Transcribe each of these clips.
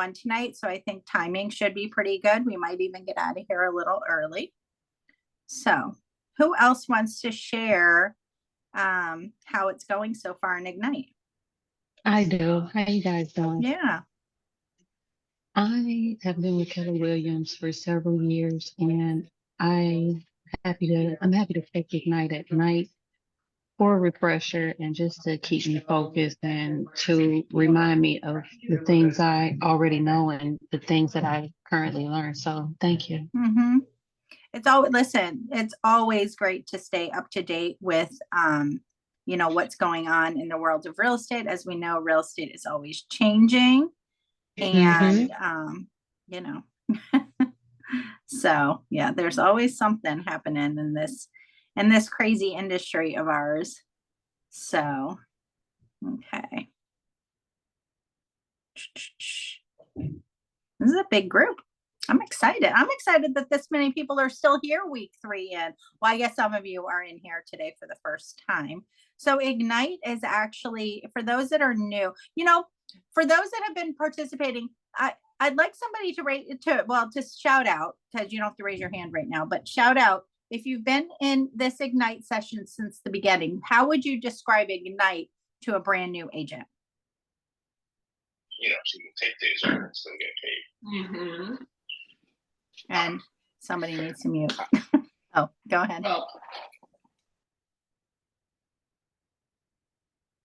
1 tonight, so I think timing should be pretty good. We might even get out of here a little early. So who else wants to share how it's going so far in Ignite? I do. How you guys doing? Yeah. I have been with Keller Williams for several years, and I'm happy to take Ignite at night for a refresher and just to keep me focused and to remind me of the things I already know and the things that I currently learn. So thank you. Mm-hmm. It's always great to stay up to date with what's going on in the world of real estate. As we know, real estate is always changing. And you know, so yeah, there's always something happening in this crazy industry of ours. So okay. This is a big group. I'm excited. I'm excited that this many people are still here week 3 in. Well, I guess some of you are in here today for the first time. So Ignite is actually, for those that are new, for those that have been participating, I'd like somebody to shout out, because you don't have to raise your hand right now, but shout out if you've been in this Ignite session since the beginning. How would you describe Ignite to a brand new agent? So you can take days off and still get paid. Mm-hmm. And somebody needs to mute. Oh, go ahead. Well,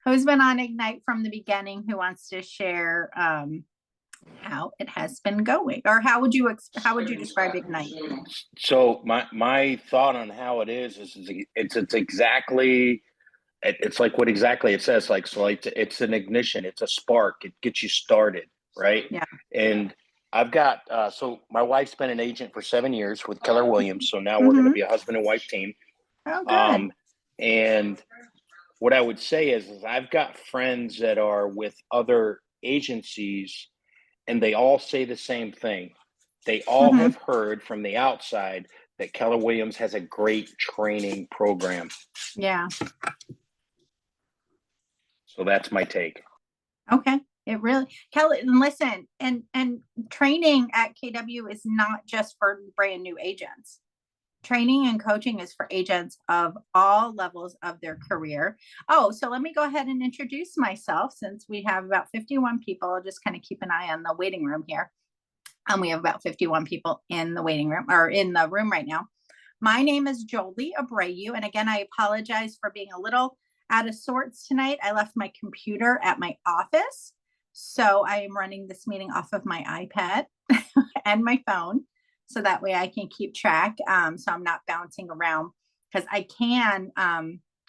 Who's been on Ignite from the beginning? Who wants to share how it has been going, or how would you describe Ignite? so my thought on how it is it's exactly, it's like what exactly it says. It's an ignition, it's a spark, it gets you started, right? Yeah. And I've got so my wife's been an agent for 7 years with Keller Williams, so now we're going to be a husband and wife team. Oh, good. And what I would say is I've got friends that are with other agencies, and they all say the same thing. They all have heard from the outside that Keller Williams has a great training program. Yeah. So that's my take. Okay. It really, Kelly, listen, and training at KW is not just for brand new agents. Training and coaching is for agents of all levels of their career. Oh, so let me go ahead and introduce myself, since we have about 51 people. I'll just kind of keep an eye on the waiting room here. We have about 51 people in the waiting room, or in the room right now. My name is Jolie Abreu. And again, I apologize for being a little out of sorts tonight. I left my computer at my office. So I am running this meeting off of my iPad and my phone, so that way I can keep track. So I'm not bouncing around, because I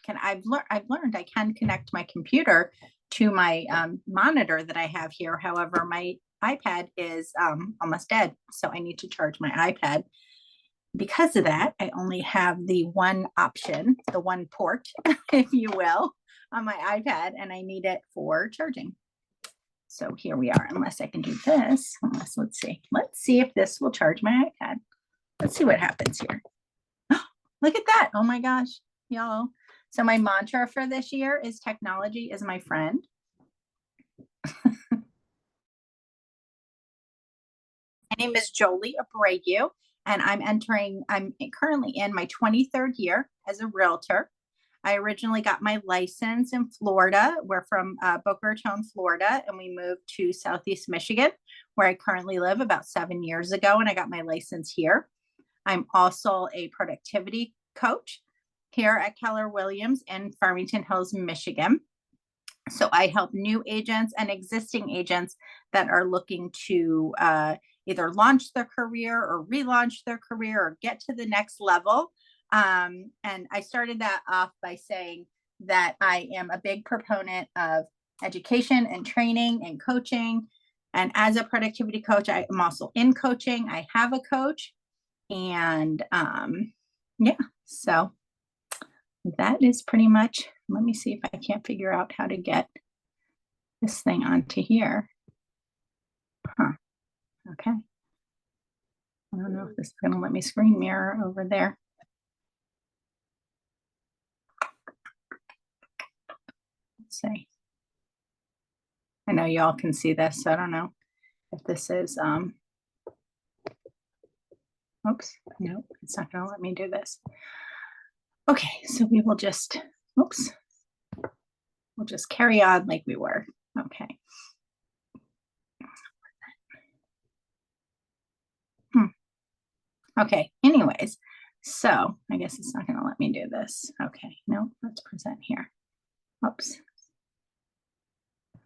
I've learned I can connect my computer to my monitor that I have here. However, my iPad is almost dead, so I need to charge my iPad. Because of that, I only have the one option, the one port, if you will, on my iPad, and I need it for charging. So here we are, unless I can do this. Let's see if this will charge my iPad. Let's see what happens here. Look at that. Oh my gosh, y'all. So my mantra for this year is technology is my friend. My name is Jolie Abreu, and I'm currently in my 23rd year as a realtor. I originally got my license in Florida. We're from Boca Raton, Florida, and we moved to Southeast Michigan, where I currently live, about 7 years ago, and I got my license here. I'm also a productivity coach here at Keller Williams in Farmington Hills, Michigan. So I help new agents and existing agents that are looking to either launch their career or relaunch their career or get to the next level. And I started that off by saying that I am a big proponent of education and training and coaching. And as a productivity coach, I am also in coaching. I have a coach. And so that is pretty much, let me see if I can't figure out how to get this thing onto here. Okay. I don't know if this is going to let me screen mirror over there. Let's see. I know you all can see this, so I don't know. if this is, oops, no, it's not gonna let me do this. Okay, so we will just, oops, we'll just carry on like we were. Okay. Okay, anyways, so I guess it's not gonna let me do this. Okay, no, let's present here. Oops.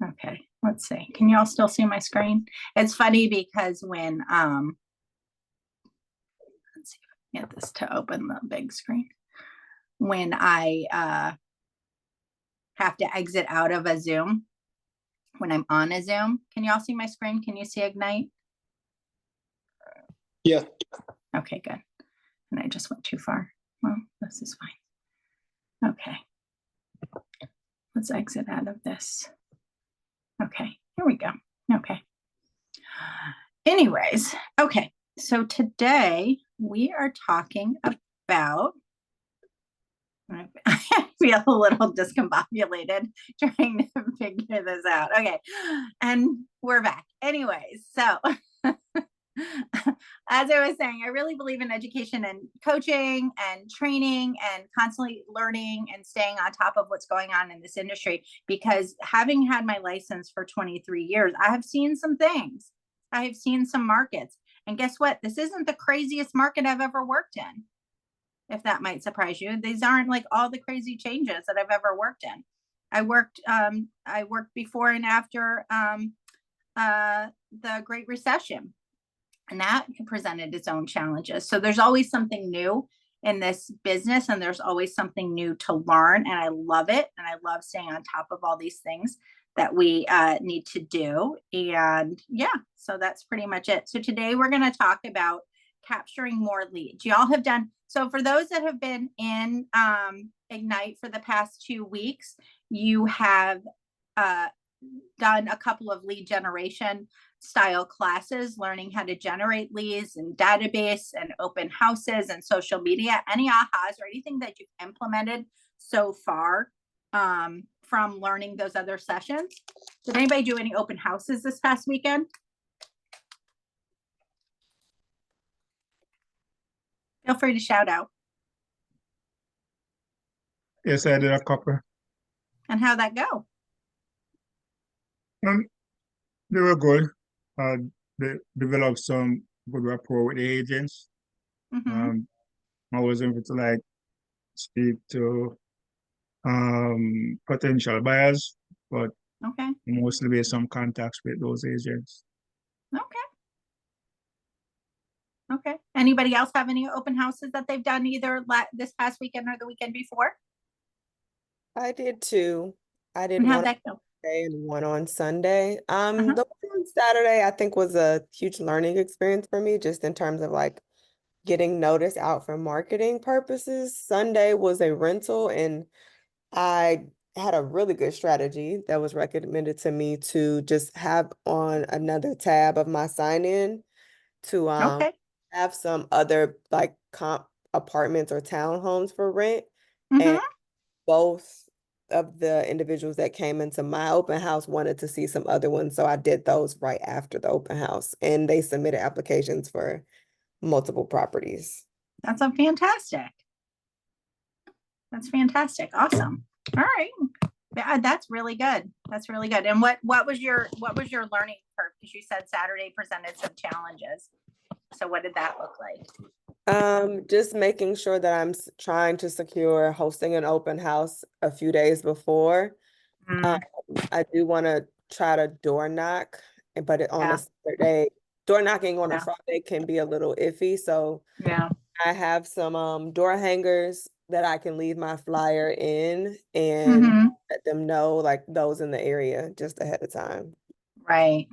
Okay, let's see. Can you all still see my screen? It's funny because when, let's see if I can get this to open the big screen. When I have to exit out of a Zoom, when I'm on a Zoom, can you all see my screen? Can you see Ignite? Yeah. Okay, good. And I just went too far. Well, this is fine. Okay. Let's exit out of this. Okay, here we go. Okay. Anyways, okay. So today we are talking about, I feel a little discombobulated trying to figure this out. Okay. And we're back. Anyways, so as I was saying, I really believe in education and coaching and training and constantly learning and staying on top of what's going on in this industry, because having had my license for 23 years, I have seen some things. I have seen some markets. And guess what? This isn't the craziest market I've ever worked in. If that might surprise you, these aren't like all the crazy changes that I've ever worked in. I worked before and after the Great Recession, and that presented its own challenges. So there's always something new in this business, and there's always something new to learn. And I love it. And I love staying on top of all these things that we need to do. And yeah, so that's pretty much it. So today we're going to talk about capturing more leads. Y'all have done, so for those that have been in Ignite for the past 2 weeks, you have done a couple of lead generation style classes, learning how to generate leads and database and open houses and social media. Any ahas or anything that you've implemented so far from learning those other sessions? Did anybody do any open houses this past weekend? Feel free to shout out. Yes, I did a couple. And how'd that go? They were good. They developed some good rapport with the agents. Mhm. I was able to like speak to potential buyers, but Okay. mostly based on contacts with those agents. Okay. Okay. Anybody else have any open houses that they've done either this past weekend or the weekend before? I did too. I did And how'd one on that go? Saturday and one on Sunday. Uh-huh. The one on Saturday I think was a huge learning experience for me, just in terms of like getting notice out for marketing purposes. Sunday was a rental, and I had a really good strategy that was recommended to me to just have on another tab of my sign in to Okay. have some other like comp apartments or townhomes for rent. Mhm. And both of the individuals that came into my open house wanted to see some other ones. So I did those right after the open house, and they submitted applications for multiple properties. That's a fantastic. That's fantastic. Awesome. All right. Yeah, that's really good. That's really good. And what was your learning curve? Because you said Saturday presented some challenges. So what did that look like? Just making sure that I'm trying to secure hosting an open house a few days before. I do want to try to door knock, but on Yeah. a Saturday, door knocking on Yeah. a Friday can be a little iffy. So Yeah. I have some door hangers that I can leave my flyer in and Mhm. let them know, like those in the area, just ahead of time. Right.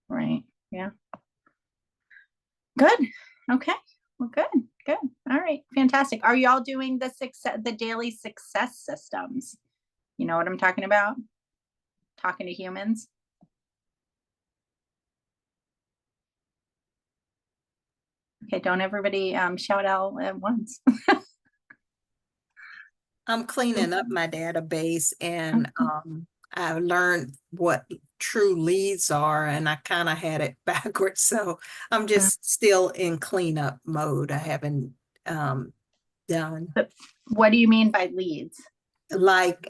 Right. Yeah. Good. Okay. Well, good. Good. All right. Fantastic. Are y'all doing the daily success systems? You know what I'm talking about? Talking to humans. Okay. Don't everybody shout out at once. I'm cleaning up my database, and I learned what true leads are, and I kind of had it backwards. So I'm just still in cleanup mode. I haven't done. But what do you mean by leads? Like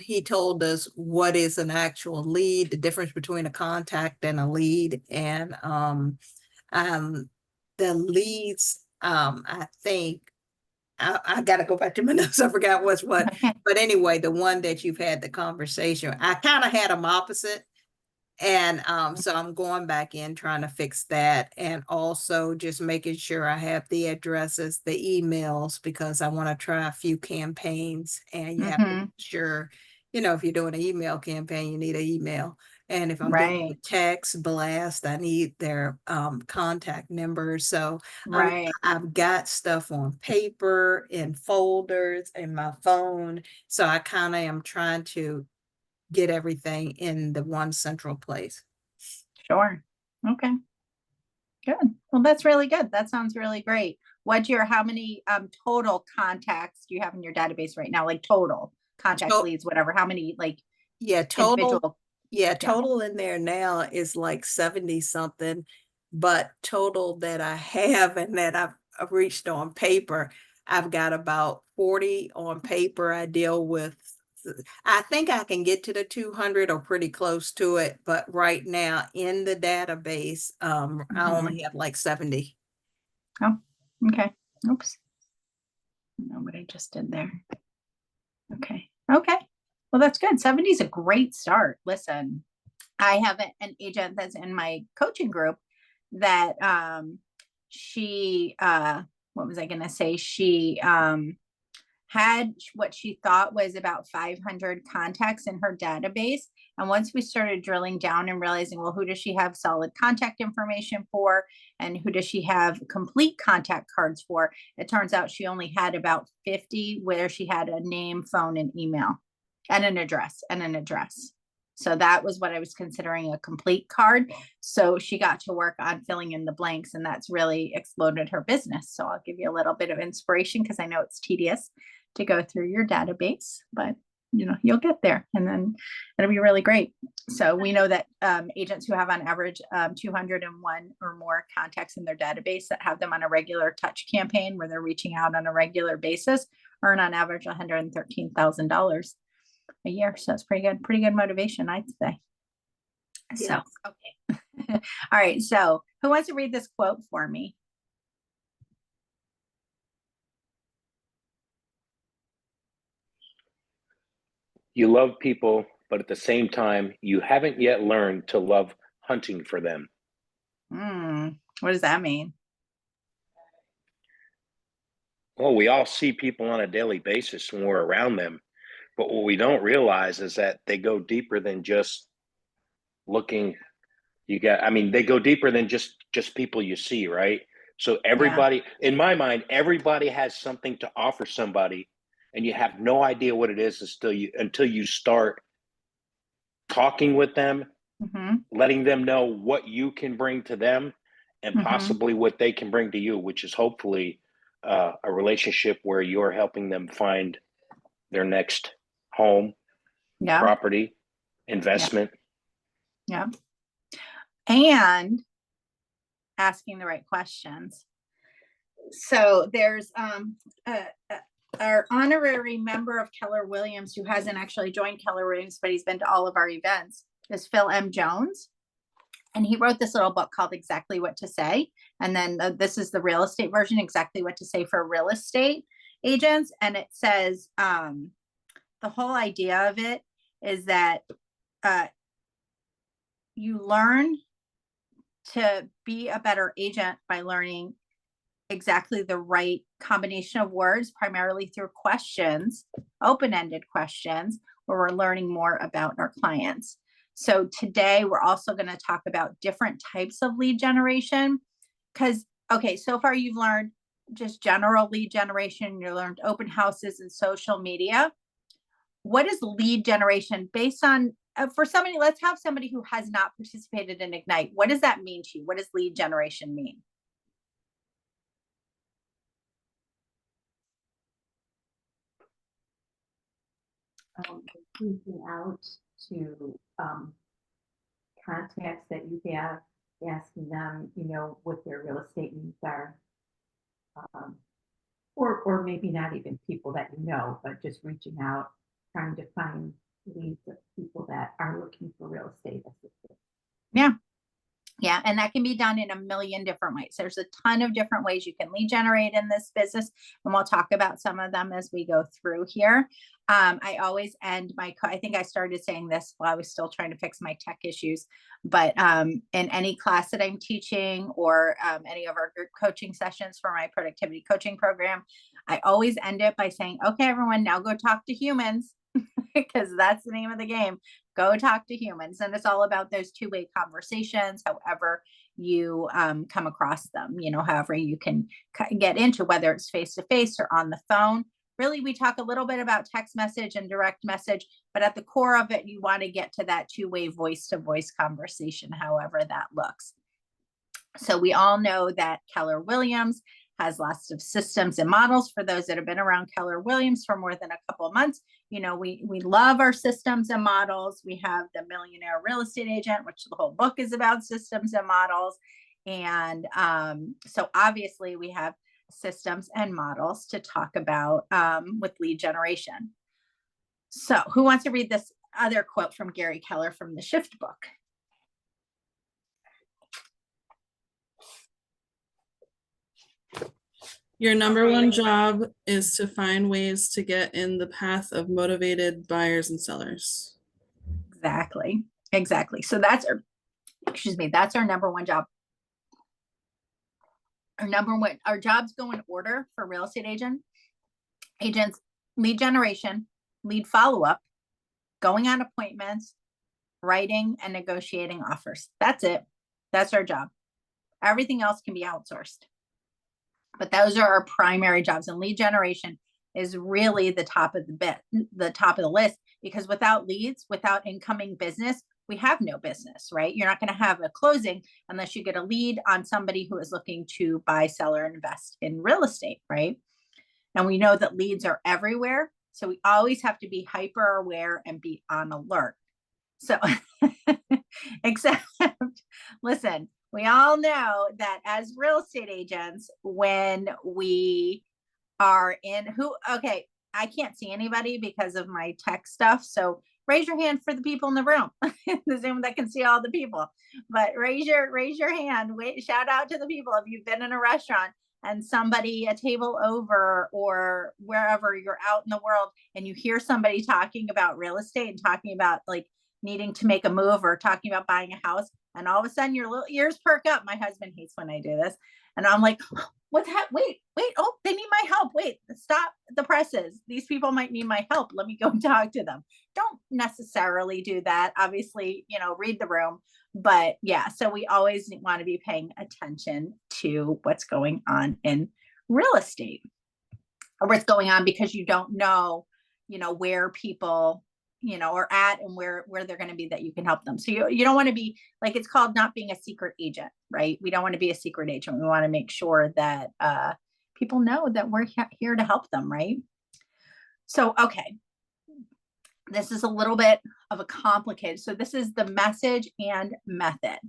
he told us what is an actual lead, the difference between a contact and a lead, and the leads, I think I gotta go back to my notes. I forgot what's what. Okay. But anyway, the one that you've had the conversation, I kind of had them opposite. And so I'm going back in trying to fix that, and also just making sure I have the addresses, the emails, because I want to try a few campaigns, and you have to make sure, you know, if you're doing an email campaign, you need an email. And if I'm doing a Right. text blast, I need their contact numbers. So Right. I've got stuff on paper, in folders, in my phone. So I kind of am trying to get everything in the one central place. Sure. Okay. Good. Well, that's really good. That sounds really great. How many total contacts do you have in your database right now? Like total contacts, To- leads, whatever. How many like Yeah, individual? total in there now is like 70 something, but total that I have and that I've reached on paper, I've got about 40 on paper. I deal with, I think I can get to the 200 or pretty close to it, but right now in the database, I only have like 70. Oh, okay. Oops. I don't know what I just did there. Okay. Okay. Well, that's good. 70 is a great start. Listen, I have an agent that's in my coaching group that she what was I gonna say? She had what she thought was about 500 contacts in her database. And once we started drilling down and realizing, well, who does she have solid contact information for? And who does she have complete contact cards for? It turns out she only had about 50 where she had a name, phone, and email, and an address, So that was what I was considering a complete card. So she got to work on filling in the blanks, and that's really exploded her business. So I'll give you a little bit of inspiration because I know it's tedious to go through your database, but you know, you'll get there and then it'll be really great. So we know that agents who have on average 201 or more contacts in their database that have them on a regular touch campaign where they're reaching out on a regular basis earn on average $113,000 a year. So it's pretty good motivation, I'd say. So, okay. All right. So who wants to read this quote for me? You love people, but at the same time, you haven't yet learned to love hunting for them. What does that mean? Well, we all see people on a daily basis when we're around them, but what we don't realize is that they go deeper than just looking. They go deeper than just people you see, right? So everybody, in my mind, everybody has something to offer somebody, and you have no idea what it is until you start talking with them, letting them know what you can bring to them, and possibly what they can bring to you, which is hopefully a relationship where you're helping them find their next home, property, investment. Yeah. And asking the right questions. So there's our honorary member of Keller Williams, who hasn't actually joined Keller Williams, but he's been to all of our events, is Phil M. Jones. And he wrote this little book called Exactly What to Say. And then this is the real estate version, Exactly What to Say for Real Estate Agents. And it says the whole idea of it is that you learn to be a better agent by learning exactly the right combination of words, primarily through questions, open-ended questions, where we're learning more about our clients. So today we're also going to talk about different types of lead generation because, okay, so far you've learned just general lead generation. You learned open houses and social media. What is lead generation based on, for somebody, let's have somebody who has not participated in Ignite. What does that mean to you? What does lead generation mean? Reaching out to contacts that you have, asking them, you know, what their real estate needs are. Or maybe not even people that you know, but just reaching out, trying to find leads of people that are looking for real estate assistance. Yeah, and that can be done in a million different ways. There's a ton of different ways you can lead generate in this business, and we'll talk about some of them as we go through here. I always end I think I started saying this while I was still trying to fix my tech issues, but in any class that I'm teaching or any of our group coaching sessions for my productivity coaching program, I always end it by saying, okay, everyone, now go talk to humans, because that's the name of the game. Go talk to humans. And it's all about those two-way conversations, however you come across them, you know, however you can get into, whether it's face-to-face or on the phone. Really, we talk a little bit about text message and direct message, but at the core of it, you want to get to that two-way voice-to-voice conversation, however that looks. So we all know that Keller Williams has lots of systems and models. For those that have been around Keller Williams for more than a couple of months, you know, we love our systems and models. We have the Millionaire Real Estate Agent, which the whole book is about systems and models. And so obviously we have systems and models to talk about with lead generation. So who wants to read this other quote from Gary Keller from the Shift book? Your number one job is to find ways to get in the path of motivated buyers and sellers. Exactly. So that's that's our number one job. Our jobs go in order for real estate agents: lead generation, lead follow-up, going on appointments, writing and negotiating offers. That's it. That's our job. Everything else can be outsourced. But those are our primary jobs, and lead generation is really the top of the list, because without leads, without incoming business, we have no business, right? You're not going to have a closing unless you get a lead on somebody who is looking to buy, sell, or invest in real estate, right? And we know that leads are everywhere, so we always have to be hyper aware and be on alert. So, except, listen, we all know that as real estate agents, when we are okay, I can't see anybody because of my tech stuff. So raise your hand for the people in the room, the Zoom that can see all the people, but raise your hand. Shout out to the people. If you've been in a restaurant and somebody a table over or wherever you're out in the world, and you hear somebody talking about real estate and talking about like needing to make a move or talking about buying a house, and all of a sudden your little ears perk up. My husband hates when I do this. And I'm like, what's that? Wait. Oh, they need my help. Wait, stop the presses. These people might need my help. Let me go talk to them. Don't necessarily do that. Obviously, you know, read the room. But yeah, so we always want to be paying attention to what's going on in real estate, or what's going on, because you don't know, you know, where people, you know, are at and where they're going to be, that you can help them. So you don't want to be like, it's called not being a secret agent, right? We don't want to be a secret agent. We want to make sure that people know that we're here to help them, right? So, okay, this is a little bit of a complicated. So this is the message and method.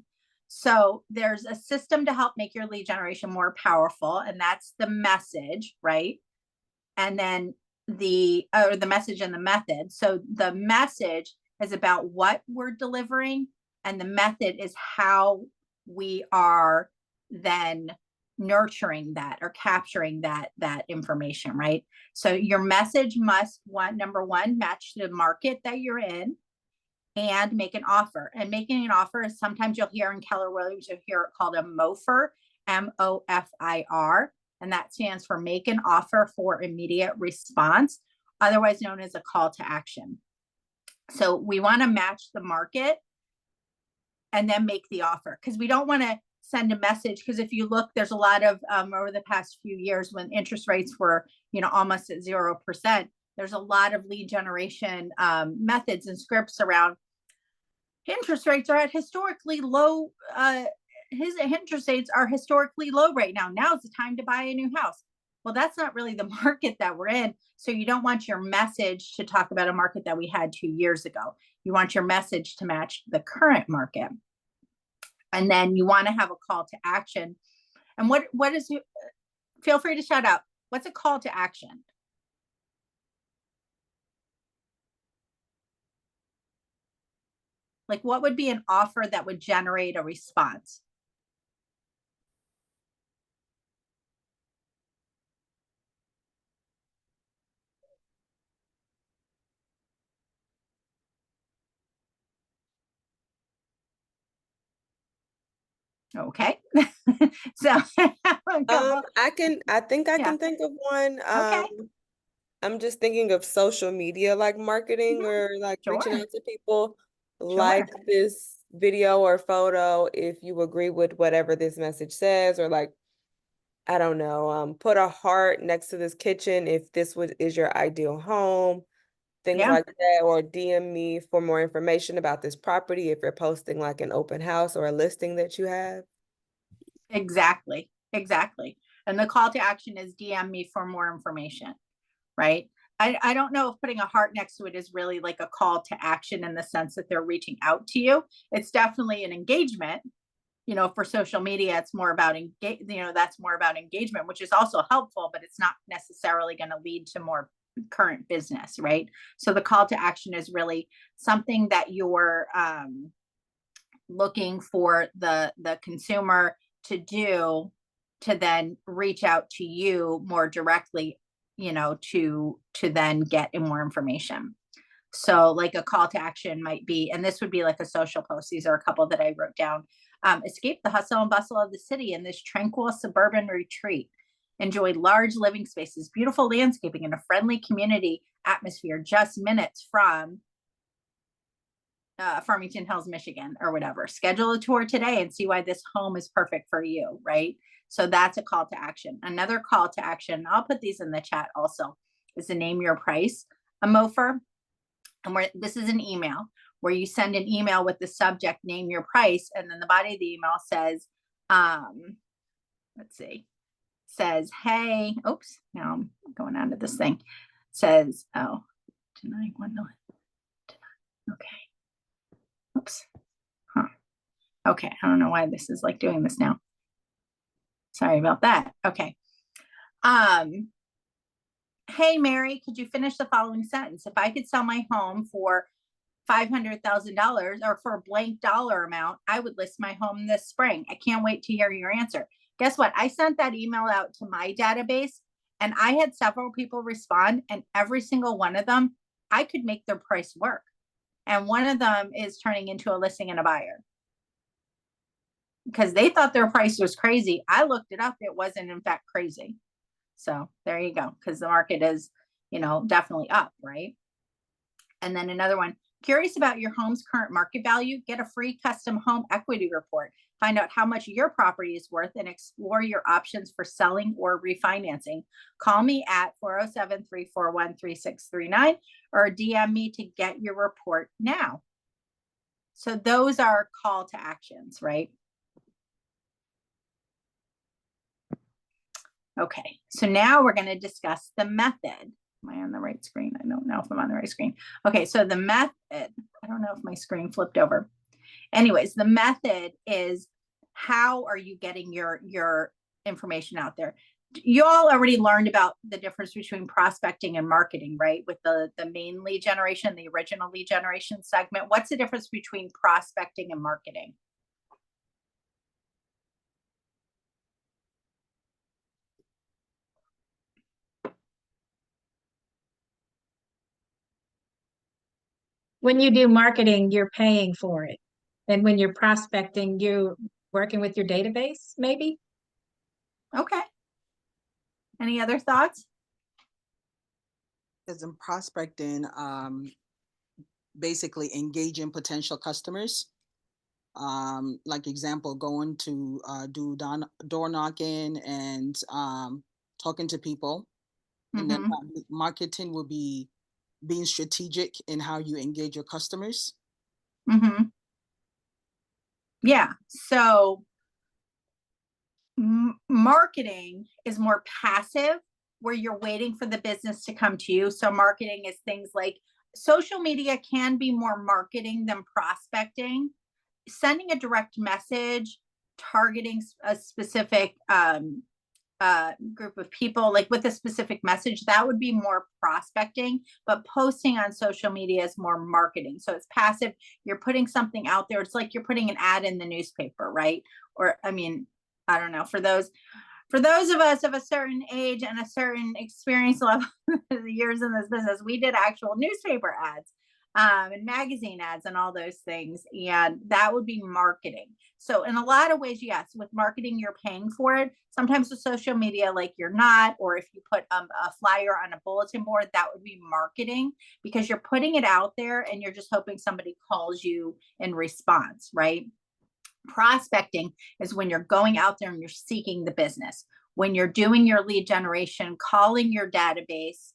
So there's a system to help make your lead generation more powerful, and that's the message, right? And then the message and the method. So the message is about what we're delivering, and the method is how we are then nurturing that or capturing that information, right? So your message must, number one, match the market that you're in, and make an offer. And making an offer is, sometimes you'll hear in Keller Williams, you'll hear it called a MOFR, MOFIR. And that stands for make an offer for immediate response, otherwise known as a call to action. So we want to match the market and then make the offer, because we don't want to send a message. Because if you look, there's a lot of over the past few years, when interest rates were, you know, almost at 0%, there's a lot of lead generation methods and scripts around interest rates are at historically low. His interest rates are historically low right now. Now's the time to buy a new house. Well, that's not really the market that we're in. So you don't want your message to talk about a market that we had 2 years ago. You want your message to match the current market. And then you want to have a call to action. And what is you, feel free to shout out. What's a call to action? Like, what would be an offer that would generate a response? Okay. So I think I Yeah. can think of one. Okay. I'm just thinking of social media like marketing Mhm. or like reaching Sure. out to people, like this video or photo if you agree with whatever this message says, or like, I don't know, put a heart next to this kitchen if this is your ideal home, things Yeah. like that, or DM me for more information about this property if you're posting like an open house or a listing that you have. Exactly. Exactly. And the call to action is DM me for more information, right? I don't know if putting a heart next to it is really like a call to action in the sense that they're reaching out to you. It's definitely an engagement. You know, for social media, it's more about that's more about engagement, which is also helpful, but it's not necessarily going to lead to more current business, right? So the call to action is really something that you're looking for the consumer to do to then reach out to you more directly, to then get more information. So like a call to action might be, and this would be like a social post. These are a couple that I wrote down. Escape the hustle and bustle of the city in this tranquil suburban retreat. Enjoy large living spaces, beautiful landscaping, and a friendly community atmosphere just minutes from Farmington Hills, Michigan, or whatever. Schedule a tour today and see why this home is perfect for you, right? So that's a call to action. Another call to action, I'll put these in the chat also, is to name your price, a MOFR. And this is an email where you send an email with the subject, name your price, and then the body of the email says, says, hey, oops, now I'm going on to this thing. Says, oh, tonight, okay. Oops. Huh. Okay, I don't know why this is like doing this now. Sorry about that. Okay. Hey, Mary, could you finish the following sentence? If I could sell my home for $500,000 or for a blank dollar amount, I would list my home this spring. I can't wait to hear your answer. Guess what? I sent that email out to my database and I had several people respond, and every single one of them, I could make their price work. And one of them is turning into a listing and a buyer because they thought their price was crazy. I looked it up. It wasn't in fact crazy. So there you go. Because the market is, definitely up, right? And then another one, curious about your home's current market value, get a free custom home equity report. Find out how much your property is worth and explore your options for selling or refinancing. Call me at 407-341-3639 or DM me to get your report now. So those are call to actions, right? Okay, so now we're going to discuss the method. Am I on the right screen? I don't know if I'm on the right screen. Okay, so the method, I don't know if my screen flipped over. Anyways, the method is how are you getting your information out there? You all already learned about the difference between prospecting and marketing, right? With the main lead generation, the original lead generation segment. What's the difference between prospecting and marketing? When you do marketing, you're paying for it. And when you're prospecting, you're working with your database, maybe? Okay. Any other thoughts? Because in prospecting, basically engaging potential customers. Like example, going to do door knocking and talking to people. And then marketing will be being strategic in how you engage your customers. Yeah. So marketing is more passive, where you're waiting for the business to come to you. So marketing is things like social media can be more marketing than prospecting. Sending a direct message, targeting a specific group of people, like with a specific message, that would be more prospecting. But posting on social media is more marketing. So it's passive. You're putting something out there. It's like you're putting an ad in the newspaper, right? Or, I mean, I don't know, for those of us of a certain age and a certain experience level, years in this business, we did actual newspaper ads and magazine ads and all those things. And that would be marketing. So in a lot of ways, yes, with marketing, you're paying for it. Sometimes with social media, like you're not, or if you put a flyer on a bulletin board, that would be marketing because you're putting it out there and you're just hoping somebody calls you in response, right? Prospecting is when you're going out there and you're seeking the business. When you're doing your lead generation, calling your database,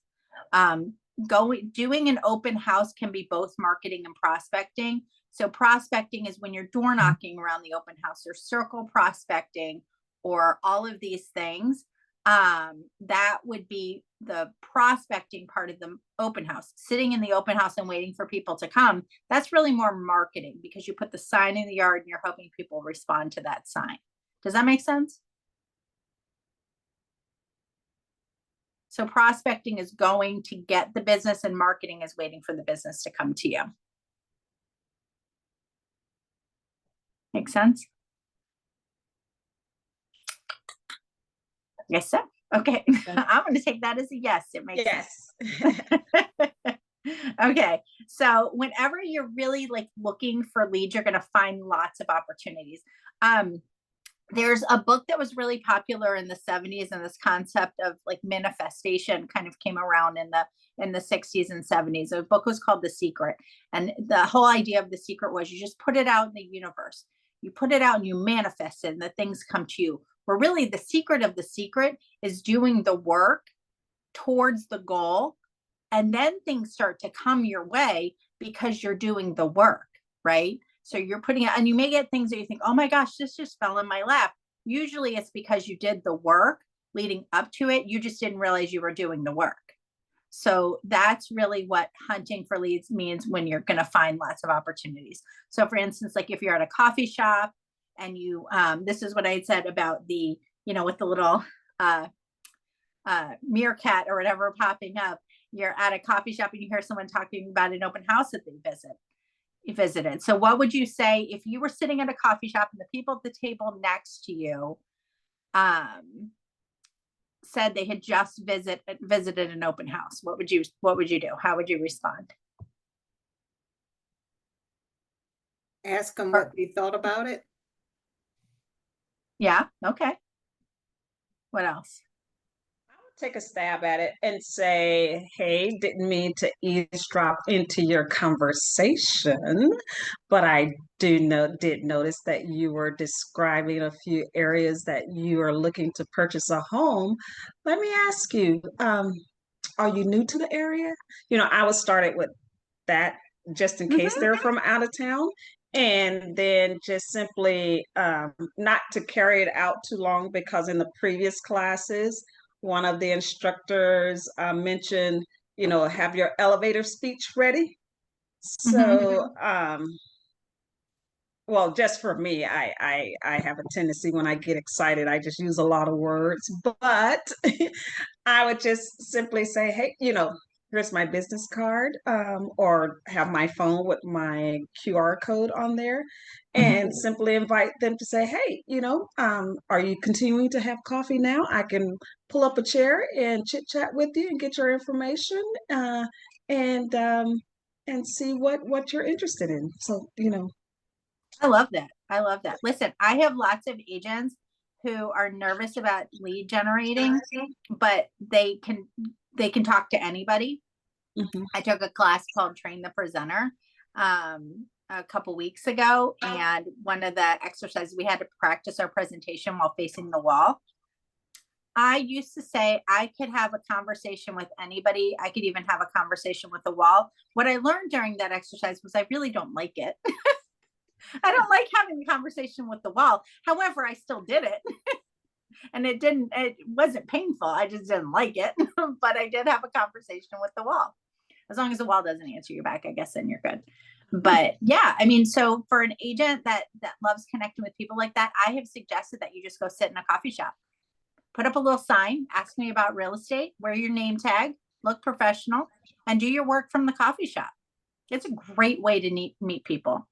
doing an open house can be both marketing and prospecting. So prospecting is when you're door knocking around the open house, or circle prospecting, or all of these things. That would be the prospecting part of the open house. Sitting in the open house and waiting for people to come, that's really more marketing because you put the sign in the yard and you're hoping people respond to that sign. Does that make sense? So prospecting is going to get the business and marketing is waiting for the business to come to you. Make sense? Yes, sir. Okay. I'm going to take that as a yes. It makes sense. Okay. So whenever you're really like looking for leads, you're going to find lots of opportunities. There's a book that was really popular in the 70s, and this concept of like manifestation kind of came around in the 60s and 70s. The book was called The Secret. And the whole idea of The Secret was you just put it out in the universe. You put it out and you manifest it and the things come to you. Where really the secret of the secret is doing the work towards the goal. And then things start to come your way because you're doing the work, right? So you're putting it, and you may get things that you think, oh my gosh, this just fell in my lap. Usually it's because you did the work leading up to it. You just didn't realize you were doing the work. So that's really what hunting for leads means when you're going to find lots of opportunities. So for instance, like if you're at a coffee shop and you, this is what I said about the, with the little meerkat or whatever popping up, you're at a coffee shop and you hear someone talking about an open house that they visited. So what would you say if you were sitting at a coffee shop and the people at the table next to you said they had just visited an open house? What would you do? How would you respond? Ask them what they thought about it. Yeah. Okay. What else? Take a stab at it and say, hey, didn't mean to eavesdrop into your conversation, but I did notice that you were describing a few areas that you are looking to purchase a home. Let me ask you, are you new to the area? I was started with that just in case they're from out of town. And then just simply not to carry it out too long, because in the previous classes, one of the instructors mentioned, have your elevator speech ready. So, well, just for me, I have a tendency when I get excited, I just use a lot of words, but I would just simply say, hey, here's my business card, or have my phone with my QR code on there, and simply invite them to say, hey, are you continuing to have coffee now? I can pull up a chair and chit chat with you and get your information, and see what you're interested in. So, I love that. Listen, I have lots of agents who are nervous about lead generating, but they can talk to anybody. I took a class called Train the Presenter a couple weeks ago, and one of the exercises, we had to practice our presentation while facing the wall. I used to say I could have a conversation with anybody. I could even have a conversation with the wall. What I learned during that exercise was I really don't like it. I don't like having a conversation with the wall. However, I still did it. And it wasn't painful. I just didn't like it, but I did have a conversation with the wall. As long as the wall doesn't answer you back, I guess then you're good. But yeah, I mean, so for an agent that loves connecting with people like that, I have suggested that you just go sit in a coffee shop, put up a little sign, ask me about real estate, wear your name tag, look professional, and do your work from the coffee shop. It's a great way to meet people.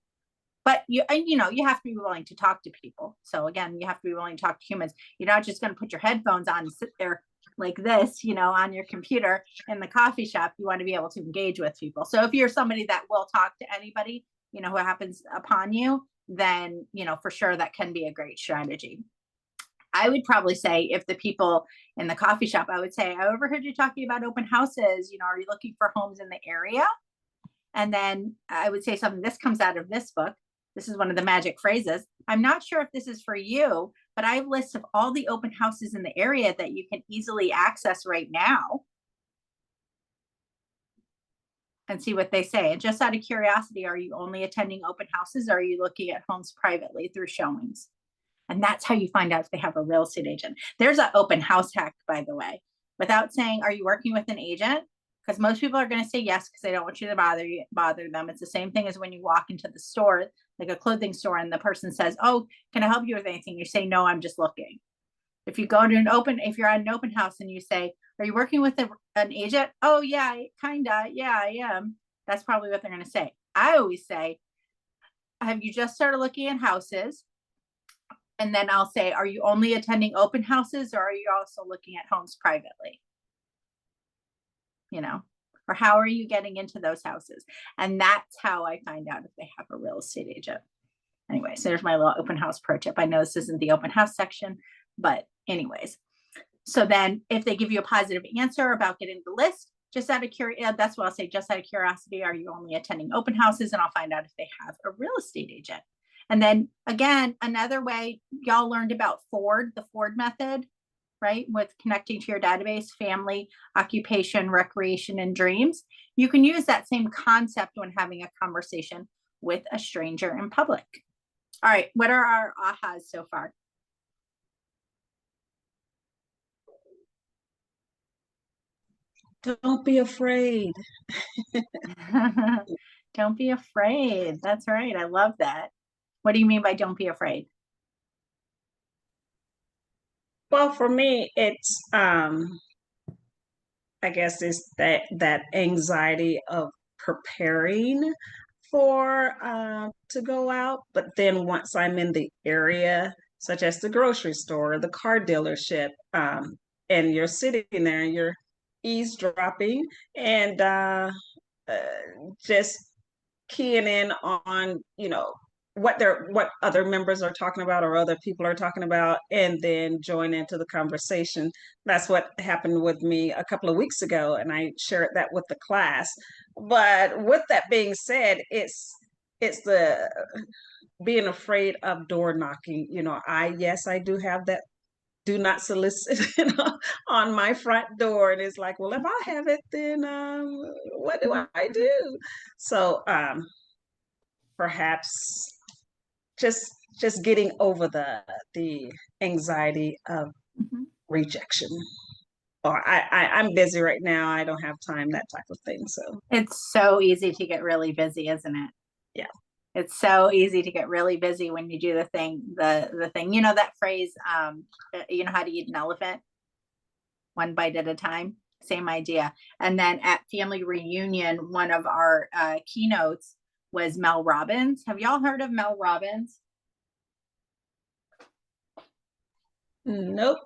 But you have to be willing to talk to people. So again, you have to be willing to talk to humans. You're not just going to put your headphones on and sit there like this, on your computer in the coffee shop. You want to be able to engage with people. So if you're somebody that will talk to anybody, who happens upon you, then, for sure that can be a great strategy. I would probably say if the people in the coffee shop, I would say, I overheard you talking about open houses. Are you looking for homes in the area? And then I would say something, this comes out of this book. This is one of the magic phrases. I'm not sure if this is for you, but I have lists of all the open houses in the area that you can easily access right now. And see what they say. And just out of curiosity, are you only attending open houses, or are you looking at homes privately through showings? And that's how you find out if they have a real estate agent. There's an open house hack, by the way, without saying, are you working with an agent? Because most people are going to say yes, because they don't want you to bother them. It's the same thing as when you walk into the store, like a clothing store, and the person says, oh, can I help you with anything? You say, no, I'm just looking. If you go to if you're at an open house and you say, are you working with an agent? Oh yeah, kinda. Yeah, I am. That's probably what they're going to say. I always say, have you just started looking at houses? And then I'll say, are you only attending open houses, or are you also looking at homes privately? Or how are you getting into those houses? And that's how I find out if they have a real estate agent. Anyways, there's my little open house pro tip. I know this isn't the open house section, but anyways. So then if they give you a positive answer about getting the list, just out of curiosity, that's what I'll say, just out of curiosity, are you only attending open houses? And I'll find out if they have a real estate agent. And then again, another way, y'all learned about the Ford method, right? With connecting to your database, family, occupation, recreation, and dreams. You can use that same concept when having a conversation with a stranger in public. All right, what are our ahas so far? Don't be afraid. Don't be afraid. That's right. I love that. What do you mean by don't be afraid? Well, for me, it's I guess it's that anxiety of preparing for to go out, but then once I'm in the area, such as the grocery store, the car dealership, and you're sitting there and you're eavesdropping and just keying in on what other members are talking about or other people are talking about, and then join into the conversation. That's what happened with me a couple of weeks ago, and I shared that with the class. But with that being said, it's the being afraid of door knocking. I do have that do not solicit on my front door, and it's like, well, if I have it, then what do I do? So perhaps just getting over the anxiety of rejection, or I'm busy right now, I don't have time, that type of thing. So it's so easy to get really busy, isn't it? Yeah, it's so easy to get really busy when you do the thing, that phrase, how to eat an elephant, one bite at a time. Same idea. And then at family reunion, one of our keynotes was Mel Robbins. Have y'all heard of Mel Robbins? Nope.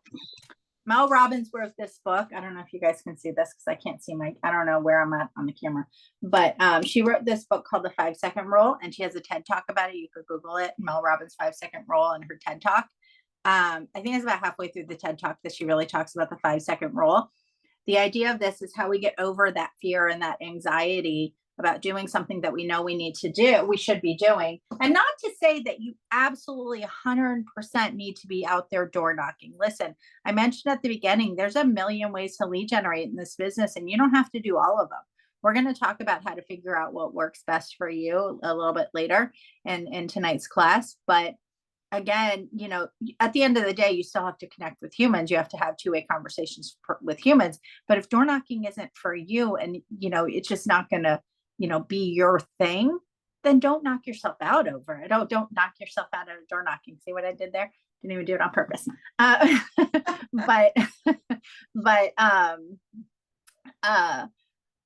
Mel Robbins wrote this book. I don't know if you guys can see this because I can't see I don't know where I'm at on the camera, but she wrote this book called The 5-Second Rule, and she has a TED Talk about it. You could Google it, Mel Robbins 5-Second Rule, and her TED Talk. I think it's about halfway through the TED Talk that she really talks about the 5-second rule. The idea of this is how we get over that fear and that anxiety about doing something that we know we should be doing. And not to say that you absolutely 100% need to be out there door knocking. Listen, I mentioned at the beginning, there's a million ways to lead generate in this business, and you don't have to do all of them. We're going to talk about how to figure out what works best for you a little bit later in tonight's class. But again, at the end of the day, you still have to connect with humans. You have to have two-way conversations with humans. But if door knocking isn't for you and, it's just not going to, be your thing, then don't knock yourself out over it. Don't knock yourself out of door knocking. See what I did there? Didn't even do it on purpose. But,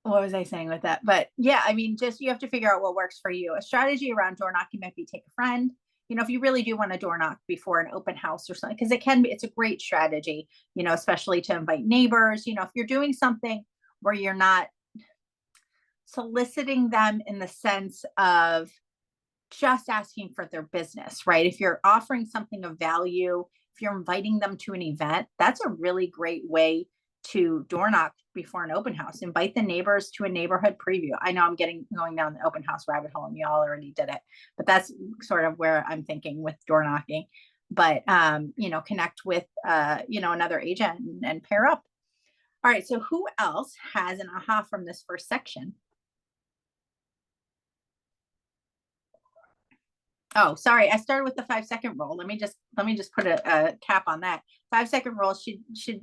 what was I saying with that? But yeah, I mean, just, you have to figure out what works for you. A strategy around door knocking might be take a friend. If you really do want to door knock before an open house or something, because it's a great strategy, especially to invite neighbors. If you're doing something where you're not soliciting them in the sense of just asking for their business, right? If you're offering something of value, if you're inviting them to an event, that's a really great way to door knock before an open house. Invite the neighbors to a neighborhood preview. I know I'm going down the open house rabbit hole and y'all already did it, but that's sort of where I'm thinking with door knocking. But connect with another agent and pair up. All right, so who else has an aha from this first section? Oh, sorry, I started with the 5-second rule. Let me just put a cap on that. 5-second rule should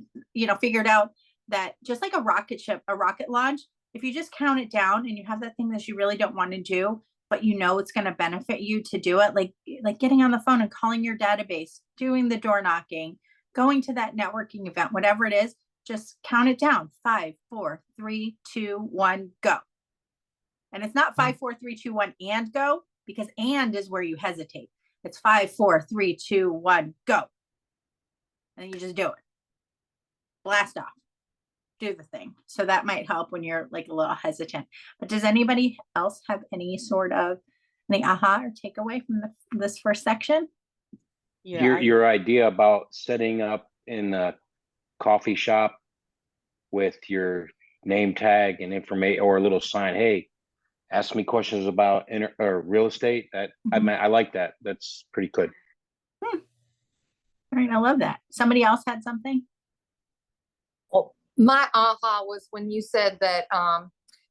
figured out that just like a rocket ship, a rocket launch, if you just count it down and you have that thing that you really don't want to do, but it's going to benefit you to do it, like getting on the phone and calling your database, doing the door knocking, going to that networking event, whatever it is, just count it down. 5, 4, 3, 2, 1, go. And it's not 5, 4, 3, 2, 1 and go, because and is where you hesitate. It's 5, 4, 3, 2, 1, go. And you just do it. Blast off. Do the thing. So that might help when you're like a little hesitant. But does anybody else have any sort of aha or takeaway from this first section? Yeah. Your idea about setting up in a coffee shop with your name tag and information or a little sign, hey, ask me questions about real estate. That I like that. That's pretty good. All right, I love that. Somebody else had something? Well, my aha was when you said that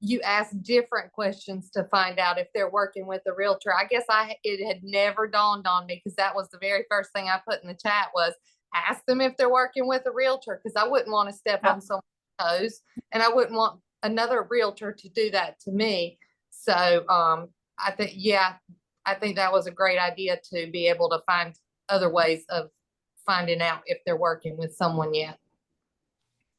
you ask different questions to find out if they're working with a realtor. I guess it had never dawned on me, because that was the very first thing I put in the chat was ask them if they're working with a realtor, because I wouldn't want to step on someone's toes, and I wouldn't want another realtor to do that to me. So I think that was a great idea to be able to find other ways of finding out if they're working with someone yet.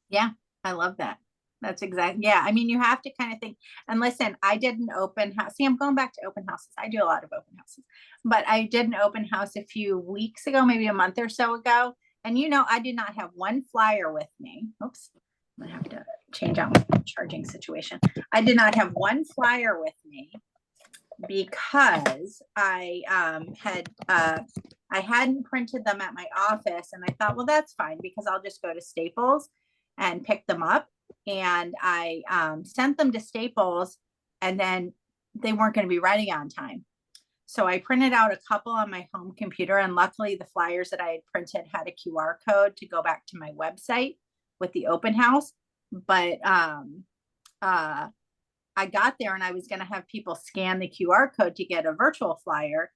Yeah, I love that. That's exactly. Yeah, I mean, you have to kind of think. And listen, I did an open house. See, I'm going back to open houses. I do a lot of open houses, but I did an open house a few weeks ago, maybe a month or so ago. And I did not have one flyer with me. Oops, I'm gonna have to change out my charging situation. I did not have one flyer with me because I hadn't printed them at my office, and I thought, well, that's fine because I'll just go to Staples and pick them up. And I sent them to Staples, and then they weren't going to be ready on time. So I printed out a couple on my home computer, and luckily the flyers that I had printed had a QR code to go back to my website with the open house. But I got there and I was going to have people scan the QR code to get a virtual flyer.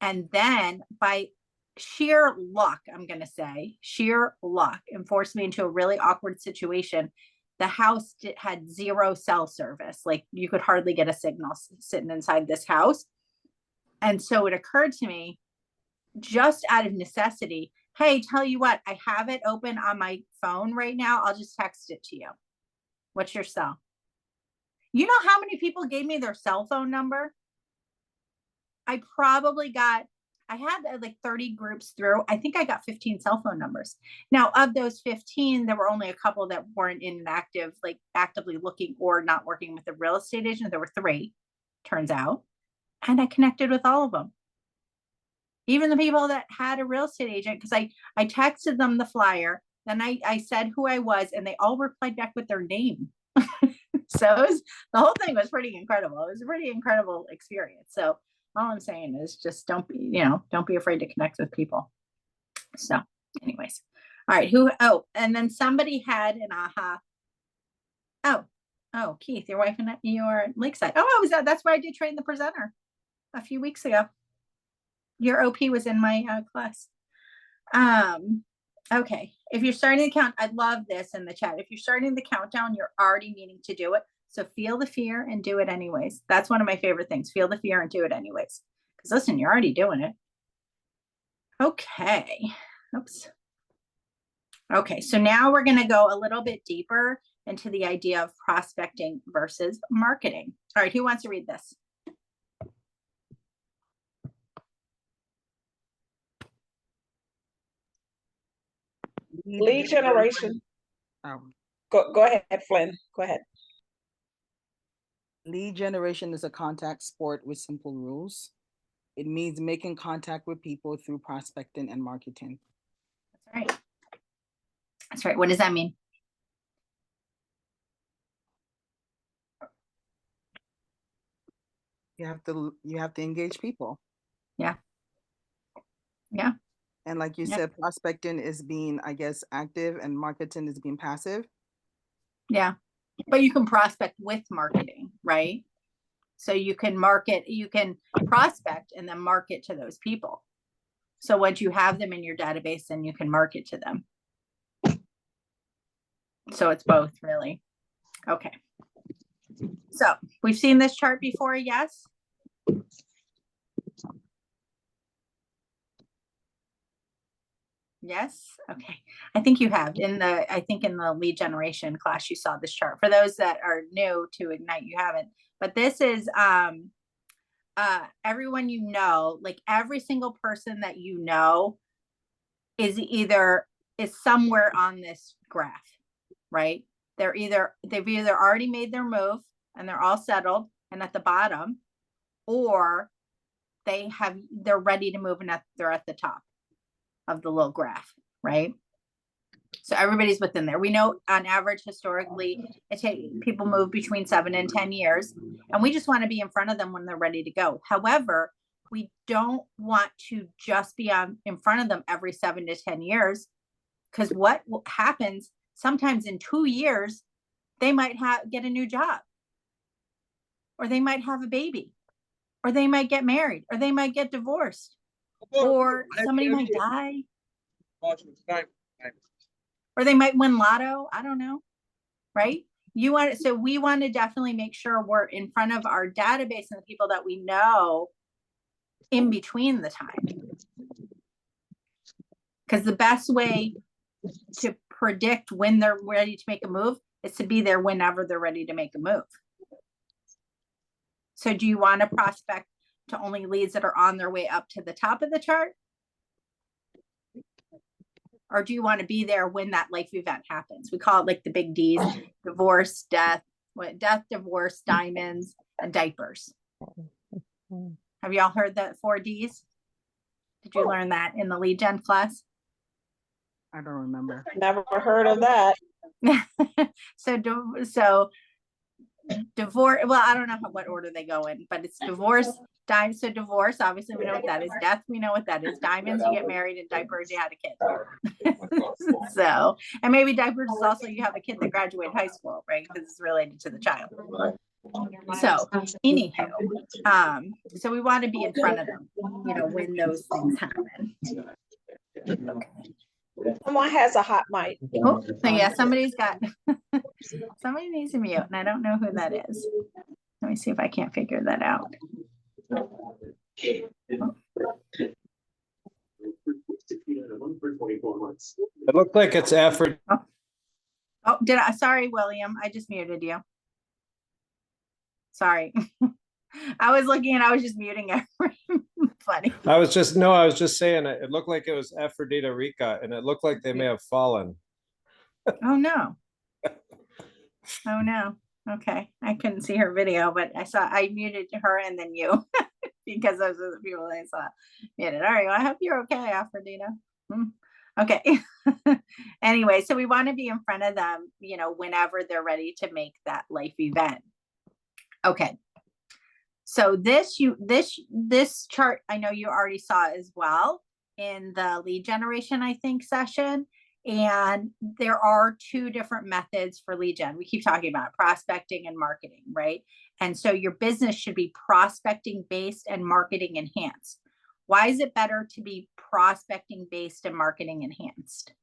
And then by sheer luck, I'm going to say sheer luck, and forced me into a really awkward situation. The house had zero cell service. Like you could hardly get a signal sitting inside this house. And so it occurred to me, just out of necessity, hey, tell you what, I have it open on my phone right now. I'll just text it to you. What's your cell? You know how many people gave me their cell phone number? I had like 30 groups through. I think I got 15 cell phone numbers. Now, of those 15, there were only a couple that weren't in an actively looking or not working with a real estate agent. There were 3, turns out. And I connected with all of them. Even the people that had a real estate agent, because I texted them the flyer, then I said who I was, and they all replied back with their name. So the whole thing was pretty incredible. It was a pretty incredible experience. So all I'm saying is just don't be afraid to connect with people. So anyways, all right, and then somebody had an aha. Oh, Keith, your wife and your Lakeside. Oh, that's where I did train the presenter a few weeks ago. Your OP was in my class. Okay, if you're starting to count, I love this in the chat. If you're starting the countdown, you're already meaning to do it. So feel the fear and do it anyways. That's one of my favorite things. Feel the fear and do it anyways. Because listen, you're already doing it. Okay. Oops. Okay, so now we're going to go a little bit deeper into the idea of prospecting versus marketing. All right, who wants to read this? Lead generation. Go ahead, Flynn. Go ahead. Lead generation is a contact sport with simple rules. It means making contact with people through prospecting and marketing. That's right. That's right. What does that mean? You have to engage people. Yeah. Yeah. And like you Yeah. said, prospecting is being, I guess, active and marketing is being passive. Yeah. But you can prospect with marketing, right? So you can market, you can prospect and then market to those people. So once you have them in your database, then you can market to them. So it's both, really. Okay. So we've seen this chart before, yes? Yes. Okay. I think you have in the lead generation class, you saw this chart. For those that are new to Ignite, you haven't, but this is, everyone, you know, like every single person that you know is somewhere on this graph, right? They've either already made their move and they're all settled and at the bottom, or they're ready to move and they're at the top of the little graph, right? So everybody's within there. We know on average, historically, people move between 7 and 10 years, and we just want to be in front of them when they're ready to go. However, we don't want to just be in front of them every 7 to 10 years, because what happens sometimes in 2 years, they might get a new job, or they might have a baby, or they might get married, or they might get divorced, or somebody might die, or they might win lotto. I don't know, right? So we want to definitely make sure we're in front of our database and the people that we know in between the time. Because the best way to predict when they're ready to make a move is to be there whenever they're ready to make a move. So do you want to prospect to only leads that are on their way up to the top of the chart? Or do you want to be there when that life event happens? We call it like the big D's: divorce, death, divorce, diamonds, and diapers. Have you all heard that 4 Ds? Did you learn that in the lead gen class? I don't remember. Never heard of that. So divorce, well, I don't know what order they go in, but it's divorce, so divorce, obviously we know what that is. Death, we know what that is. Diamonds, you get married, and diapers, you had a kid. So, and maybe diapers is also you have a kid that graduated high school, right? Because it's related to the child. So anywho, so we want to be in front of them, when those things happen. Someone has a hot mic. Oh, so yeah, somebody needs to mute, and I don't know who that is. Let me see if I can't figure that out. It looked like it's effort. Oh, sorry, William, I just muted you. Sorry. I was looking and I was just muting everybody. I was just saying it looked like it was Aphrodita Rica, and it looked like they may have fallen. Oh no. Oh no. Okay. I couldn't see her video, but I muted her and then you because those are the people I saw muted. All right. Well, I hope you're okay, Aphrodita. Okay. Anyway, so we want to be in front of them, whenever they're ready to make that life event. Okay. So this chart, I know you already saw as well in the lead generation, I think, session. And there are 2 different methods for lead gen. We keep talking about prospecting and marketing, right? And so your business should be prospecting based and marketing enhanced. Why is it better to be prospecting based and marketing enhanced?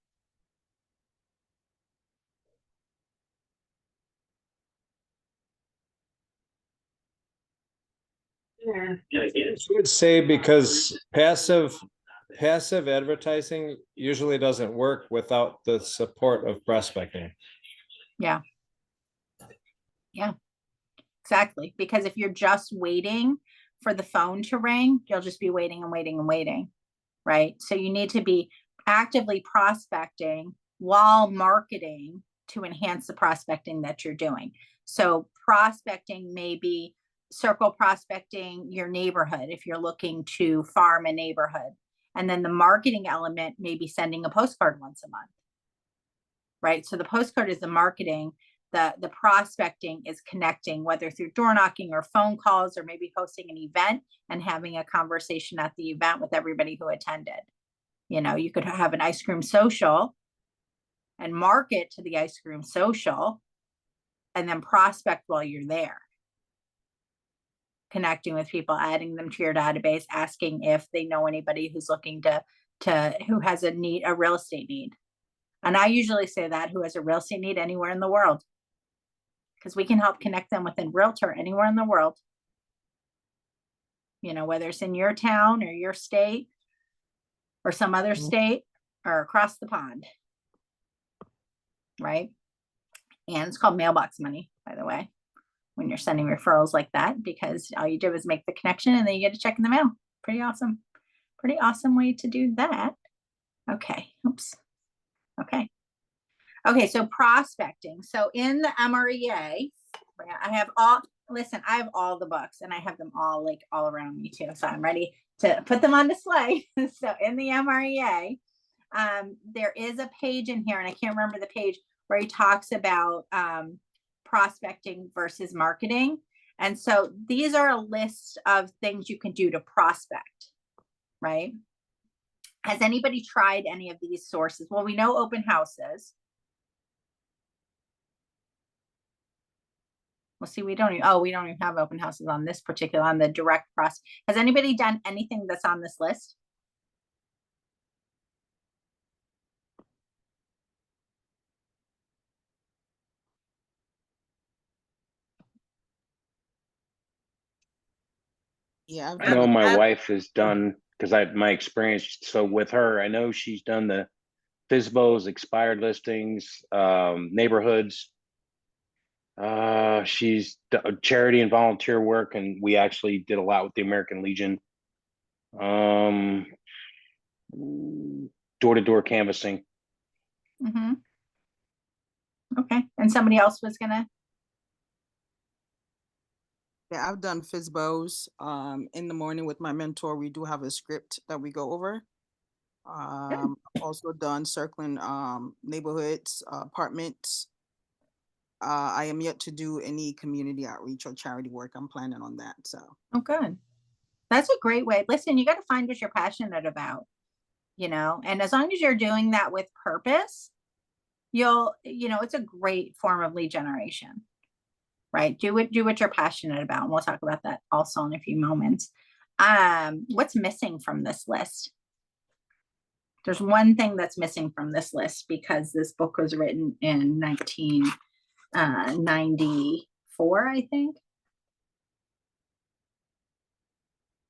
I would say because passive advertising usually doesn't work without the support of prospecting. Yeah. Yeah, exactly. Because if you're just waiting for the phone to ring, you'll just be waiting and waiting and waiting, right? So you need to be actively prospecting while marketing to enhance the prospecting that you're doing. So prospecting may be circle prospecting your neighborhood if you're looking to farm a neighborhood. And then the marketing element may be sending a postcard once a month, right? So the postcard is the marketing. The prospecting is connecting, whether through door knocking or phone calls, or maybe hosting an event and having a conversation at the event with everybody who attended. You know, you could have an ice cream social and market to the ice cream social and then prospect while you're there. Connecting with people, adding them to your database, asking if they know anybody who's looking who has a real estate need. And I usually say that, who has a real estate need anywhere in the world, because we can help connect them with a realtor anywhere in the world. You know, whether it's in your town or your state or some other state or across the pond. Right? And it's called mailbox money, by the way, when you're sending referrals like that, because all you do is make the connection and then you get a check in the mail. Pretty awesome. Pretty awesome way to do that. Okay. Oops. Okay. Okay. So prospecting. So in the MREA, I have all the books and I have them all like all around me too. So I'm ready to put them on display. So in the MREA, there is a page in here, and I can't remember the page, where he talks about prospecting versus marketing. And so these are a list of things you can do to prospect, right? Has anybody tried any of these sources? Well, we know open houses. Well, see, we don't even have open houses on this particular, on the direct prospect. Has anybody done anything that's on this list? Yeah, I know my wife has done, because my experience, so with her, I know she's done the FSBOs, expired listings, neighborhoods. She's charity and volunteer work, and we actually did a lot with the American Legion. Door-to-door canvassing. Mm-hmm. Okay, and somebody else was gonna. Yeah, I've done FSBOs in the morning with my mentor. We do have a script that we go over. I've also done circling neighborhoods, apartments. I am yet to do any community outreach or charity work. I'm planning on that. So. Oh, good. That's a great way. Listen, you got to find what you're passionate about, you know, and as long as you're doing that with purpose, it's a great form of lead generation. Right? Do what you're passionate about. And we'll talk about that also in a few moments. What's missing from this list? There's one thing that's missing from this list, because this book was written in 1994, I think.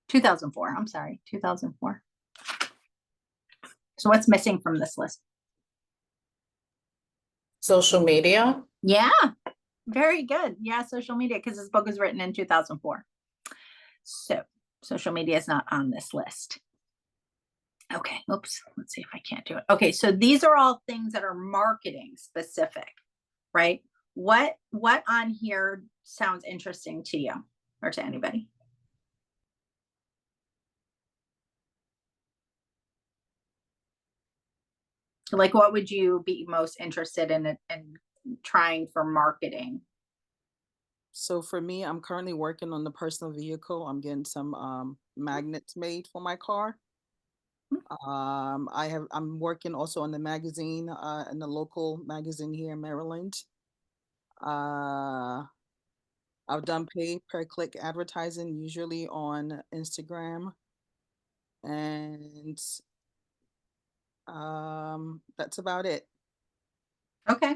2004. I'm sorry, 2004. So what's missing from this list? Social media. Yeah. Very good. Yeah, social media, because this book was written in 2004. So social media is not on this list. Okay, oops, let's see if I can't do it. Okay, so these are all things that are marketing specific, right? What on here sounds interesting to you or to anybody? Like, what would you be most interested in trying for marketing? So for me, I'm currently working on the personal vehicle. I'm getting some magnets made for my car. I'm working also on the magazine, in the local magazine here in Maryland. I've done pay per click advertising, usually on Instagram. And that's about it. Okay.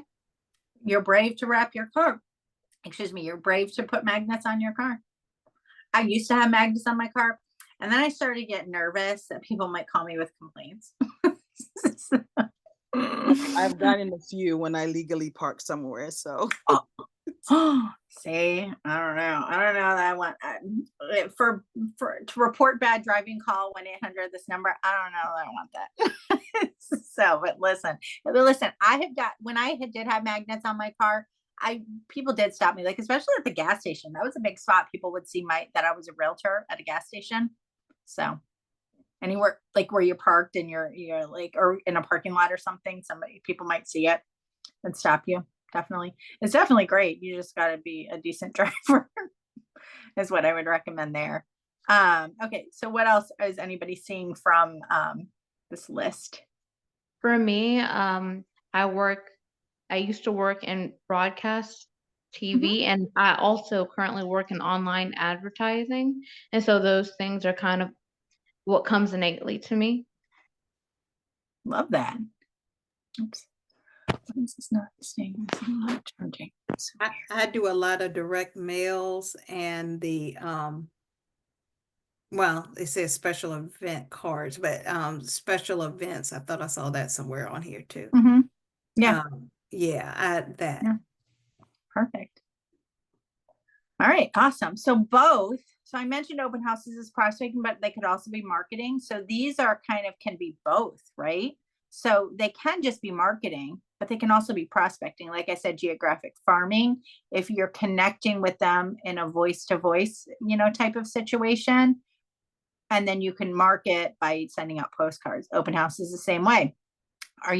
You're brave to wrap your car. Excuse me, you're brave to put magnets on your car. I used to have magnets on my car, and then I started getting nervous that people might call me with complaints. I've gotten a few when I legally park somewhere, so. See, I don't know that I want for to report bad driving, call 1-800 this number. I don't know that I want that. So, but listen, I have got, when I did have magnets on my car, people did stop me, like, especially at the gas station. That was a big spot. People would see that I was a realtor at a gas station. So anywhere like where you're parked and you're like, or in a parking lot or something, people might see it and stop you. Definitely. It's definitely great. You just got to be a decent driver is what I would recommend there. Okay. So what else is anybody seeing from this list? For me, I used to work in broadcast TV, and I also currently work in online advertising. And so those things are kind of what comes innately to me. Love that. Oops. This is not staying. It's not charging. I do a lot of direct mails and the well, it says special event cards, but special events. I thought I saw that somewhere on here too. Yeah. That. Yeah. Perfect. All right, awesome. So both. So I mentioned open houses as prospecting, but they could also be marketing. So these are can be both, right? So they can just be marketing, but they can also be prospecting. Like I said, geographic farming, if you're connecting with them in a voice to voice, type of situation, and then you can market by sending out postcards. Open house is the same way. Are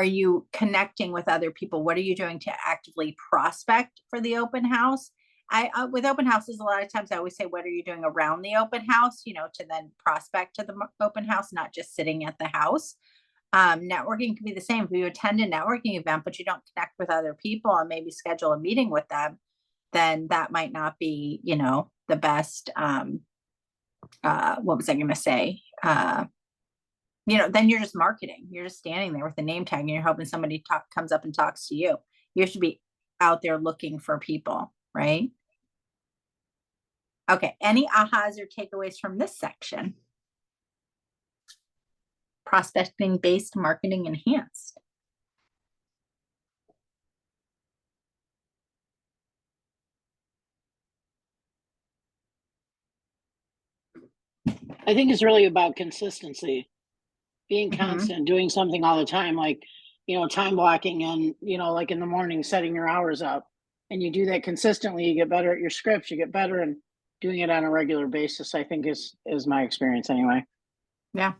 you connecting with other people? What are you doing to actively prospect for the open house? With open houses, a lot of times I always say, what are you doing around the open house, to then prospect to the open house, not just sitting at the house. Networking can be the same. If you attend a networking event, but you don't connect with other people and maybe schedule a meeting with them, then that might not be, the best. What was I going to say? Then you're just marketing. You're just standing there with a name tag and you're hoping somebody comes up and talks to you. You should be out there looking for people, right? Okay. Any ahas or takeaways from this section? Prospecting based, marketing enhanced. I think it's really about consistency, being constant, doing something all the time, like, time blocking and, like in the morning, setting your hours up, and you do that consistently, you get better at your scripts, you get better, and doing it on a regular basis, I think is my experience anyway. Yeah.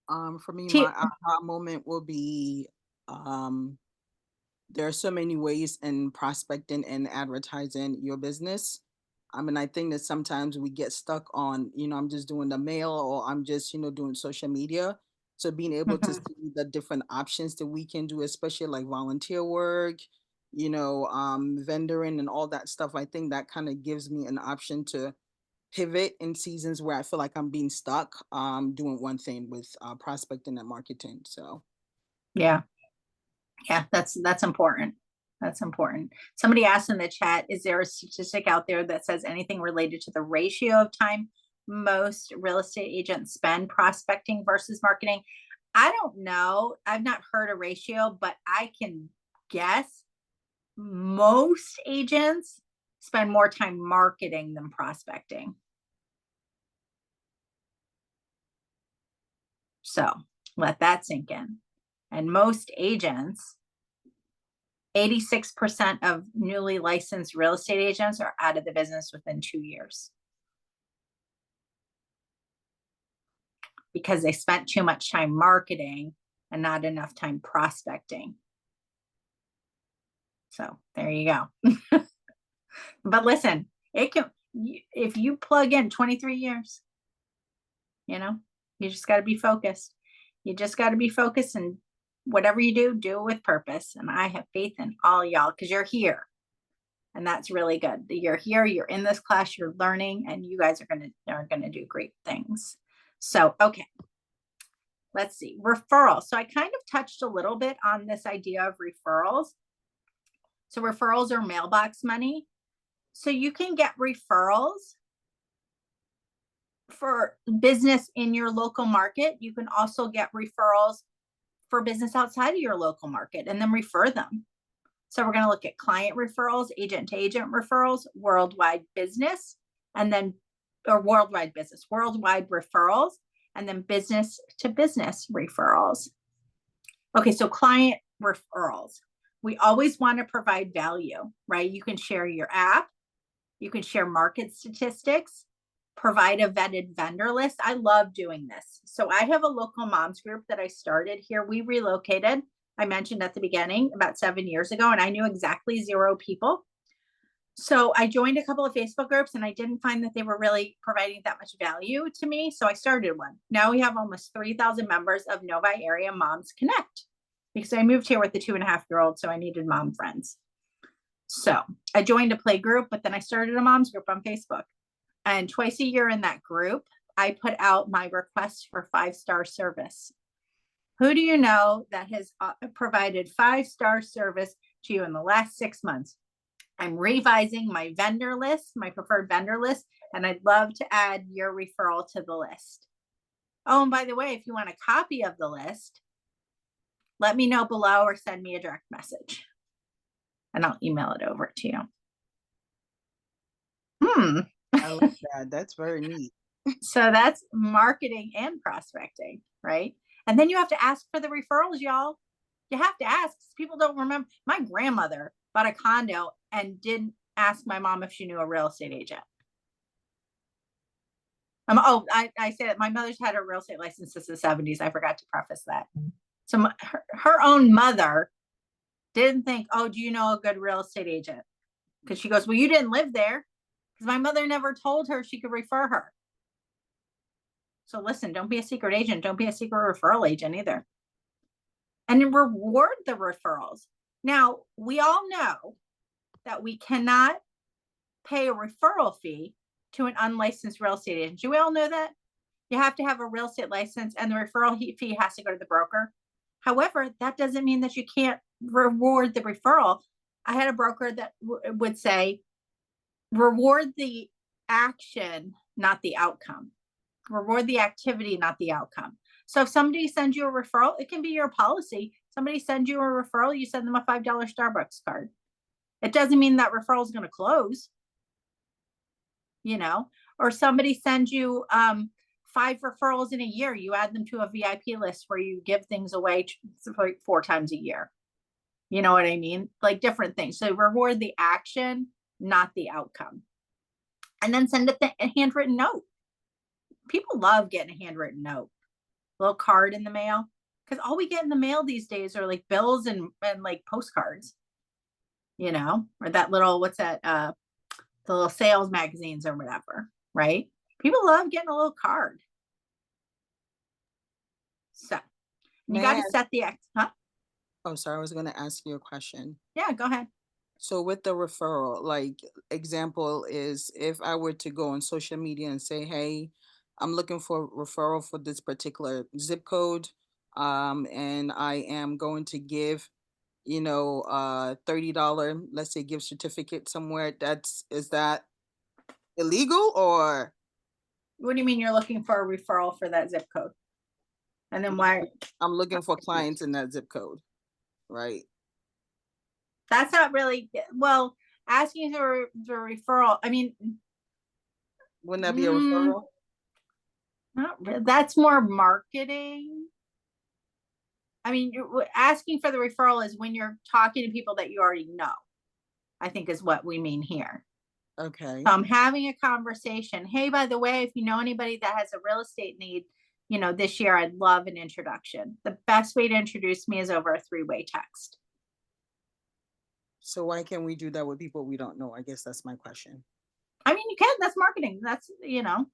For me, my aha moment will be, there are so many ways in prospecting and advertising your business. I think that sometimes we get stuck on, I'm just doing the mail, or I'm just, doing social media. So being able to see the different options that we can do, especially like volunteer work, vendoring and all that stuff, I think that kind of gives me an option to pivot in seasons where I feel like I'm being stuck doing one thing with prospecting and marketing. So yeah, that's important. That's important. Somebody asked in the chat, is there a statistic out there that says anything related to the ratio of time most real estate agents spend prospecting versus marketing? I don't know. I've not heard a ratio, but I can guess most agents spend more time marketing than prospecting. So let that sink in. And most agents, 86% of newly licensed real estate agents are out of the business within 2 years. Because they spent too much time marketing and not enough time prospecting. So there you go. But listen, if you plug in 23 years, you just got to be focused. You just got to be focused, and whatever you do, do it with purpose. And I have faith in all y'all because you're here. And that's really good. You're here, you're in this class, you're learning, and you guys are gonna do great things. So, okay. Let's see, referrals. So I kind of touched a little bit on this idea of referrals. So referrals are mailbox money. So you can get referrals for business in your local market. You can also get referrals for business outside of your local market and then refer them. So we're going to look at client referrals, agent to agent referrals, worldwide business, and then, or worldwide business, worldwide referrals, and then business to business referrals. Okay, so client referrals. We always want to provide value, right? You can share your app, you can share market statistics, provide a vetted vendor list. I love doing this. So I have a local moms group that I started here. We relocated, I mentioned at the beginning, about 7 years ago, and I knew exactly 0 people. So I joined a couple of Facebook groups and I didn't find that they were really providing that much value to me. So I started one. Now we have almost 3,000 members of Novi Area Moms Connect because I moved here with the 2.5-year-old. So I needed mom friends. So I joined a play group, but then I started a mom's group on Facebook. And twice a year in that group, I put out my requests for 5-star service. Who do you know that has provided 5-star service to you in the last 6 months? I'm revising my vendor list, my preferred vendor list, and I'd love to add your referral to the list. Oh, and by the way, if you want a copy of the list, let me know below or send me a direct message and I'll email it over to you. I like that. That's very neat. So that's marketing and prospecting, right? And then you have to ask for the referrals, y'all. You have to ask. People don't remember. My grandmother bought a condo and didn't ask my mom if she knew a real estate agent. I say that my mother's had a real estate license since the 70s. I forgot to preface that. So her own mother didn't think, oh, do you know a good real estate agent? Because she goes, well, you didn't live there. Because my mother never told her she could refer her. So listen, don't be a secret agent. Don't be a secret referral agent either. And then reward the referrals. Now, we all know that we cannot pay a referral fee to an unlicensed real estate agent. Do we all know that? You have to have a real estate license and the referral fee has to go to the broker. However, that doesn't mean that you can't reward the referral. I had a broker that would say, reward the action, not the outcome. Reward the activity, not the outcome. So if somebody sends you a referral, it can be your policy. Somebody sends you a referral, you send them a $5 Starbucks card. It doesn't mean that referral is going to close, you know, or somebody sends you 5 referrals in a year. You add them to a VIP list where you give things away 4 times a year. You know what I mean? Like different things. So reward the action, not the outcome. And then send a handwritten note. People love getting a handwritten note, a little card in the mail, because all we get in the mail these days are like bills and like postcards, you know, or that little, what's that, the little sales magazines or whatever, right? People love getting a little card. So you got to set the, huh? Oh, sorry, I was going to ask you a question. Yeah, go ahead. So with the referral, like example is if I were to go on social media and say, hey, I'm looking for referral for this particular zip code, and I am going to give, you know, $30, let's say gift certificate somewhere. Is that illegal or? What do you mean you're looking for a referral for that zip code? And then why? I'm looking for clients in that zip code, right? That's not really, well, asking for the referral, I mean. Wouldn't that be a referral? Not really. That's more marketing. I mean, asking for the referral is when you're talking to people that you already know, I think is what we mean here. Okay. So I'm having a conversation. Hey, by the way, if you know anybody that has a real estate need, you know, this year, I'd love an introduction. The best way to introduce me is over a 3-way text. So why can't we do that with people we don't know? I guess that's my question. I mean, you can, that's marketing. That's, you know.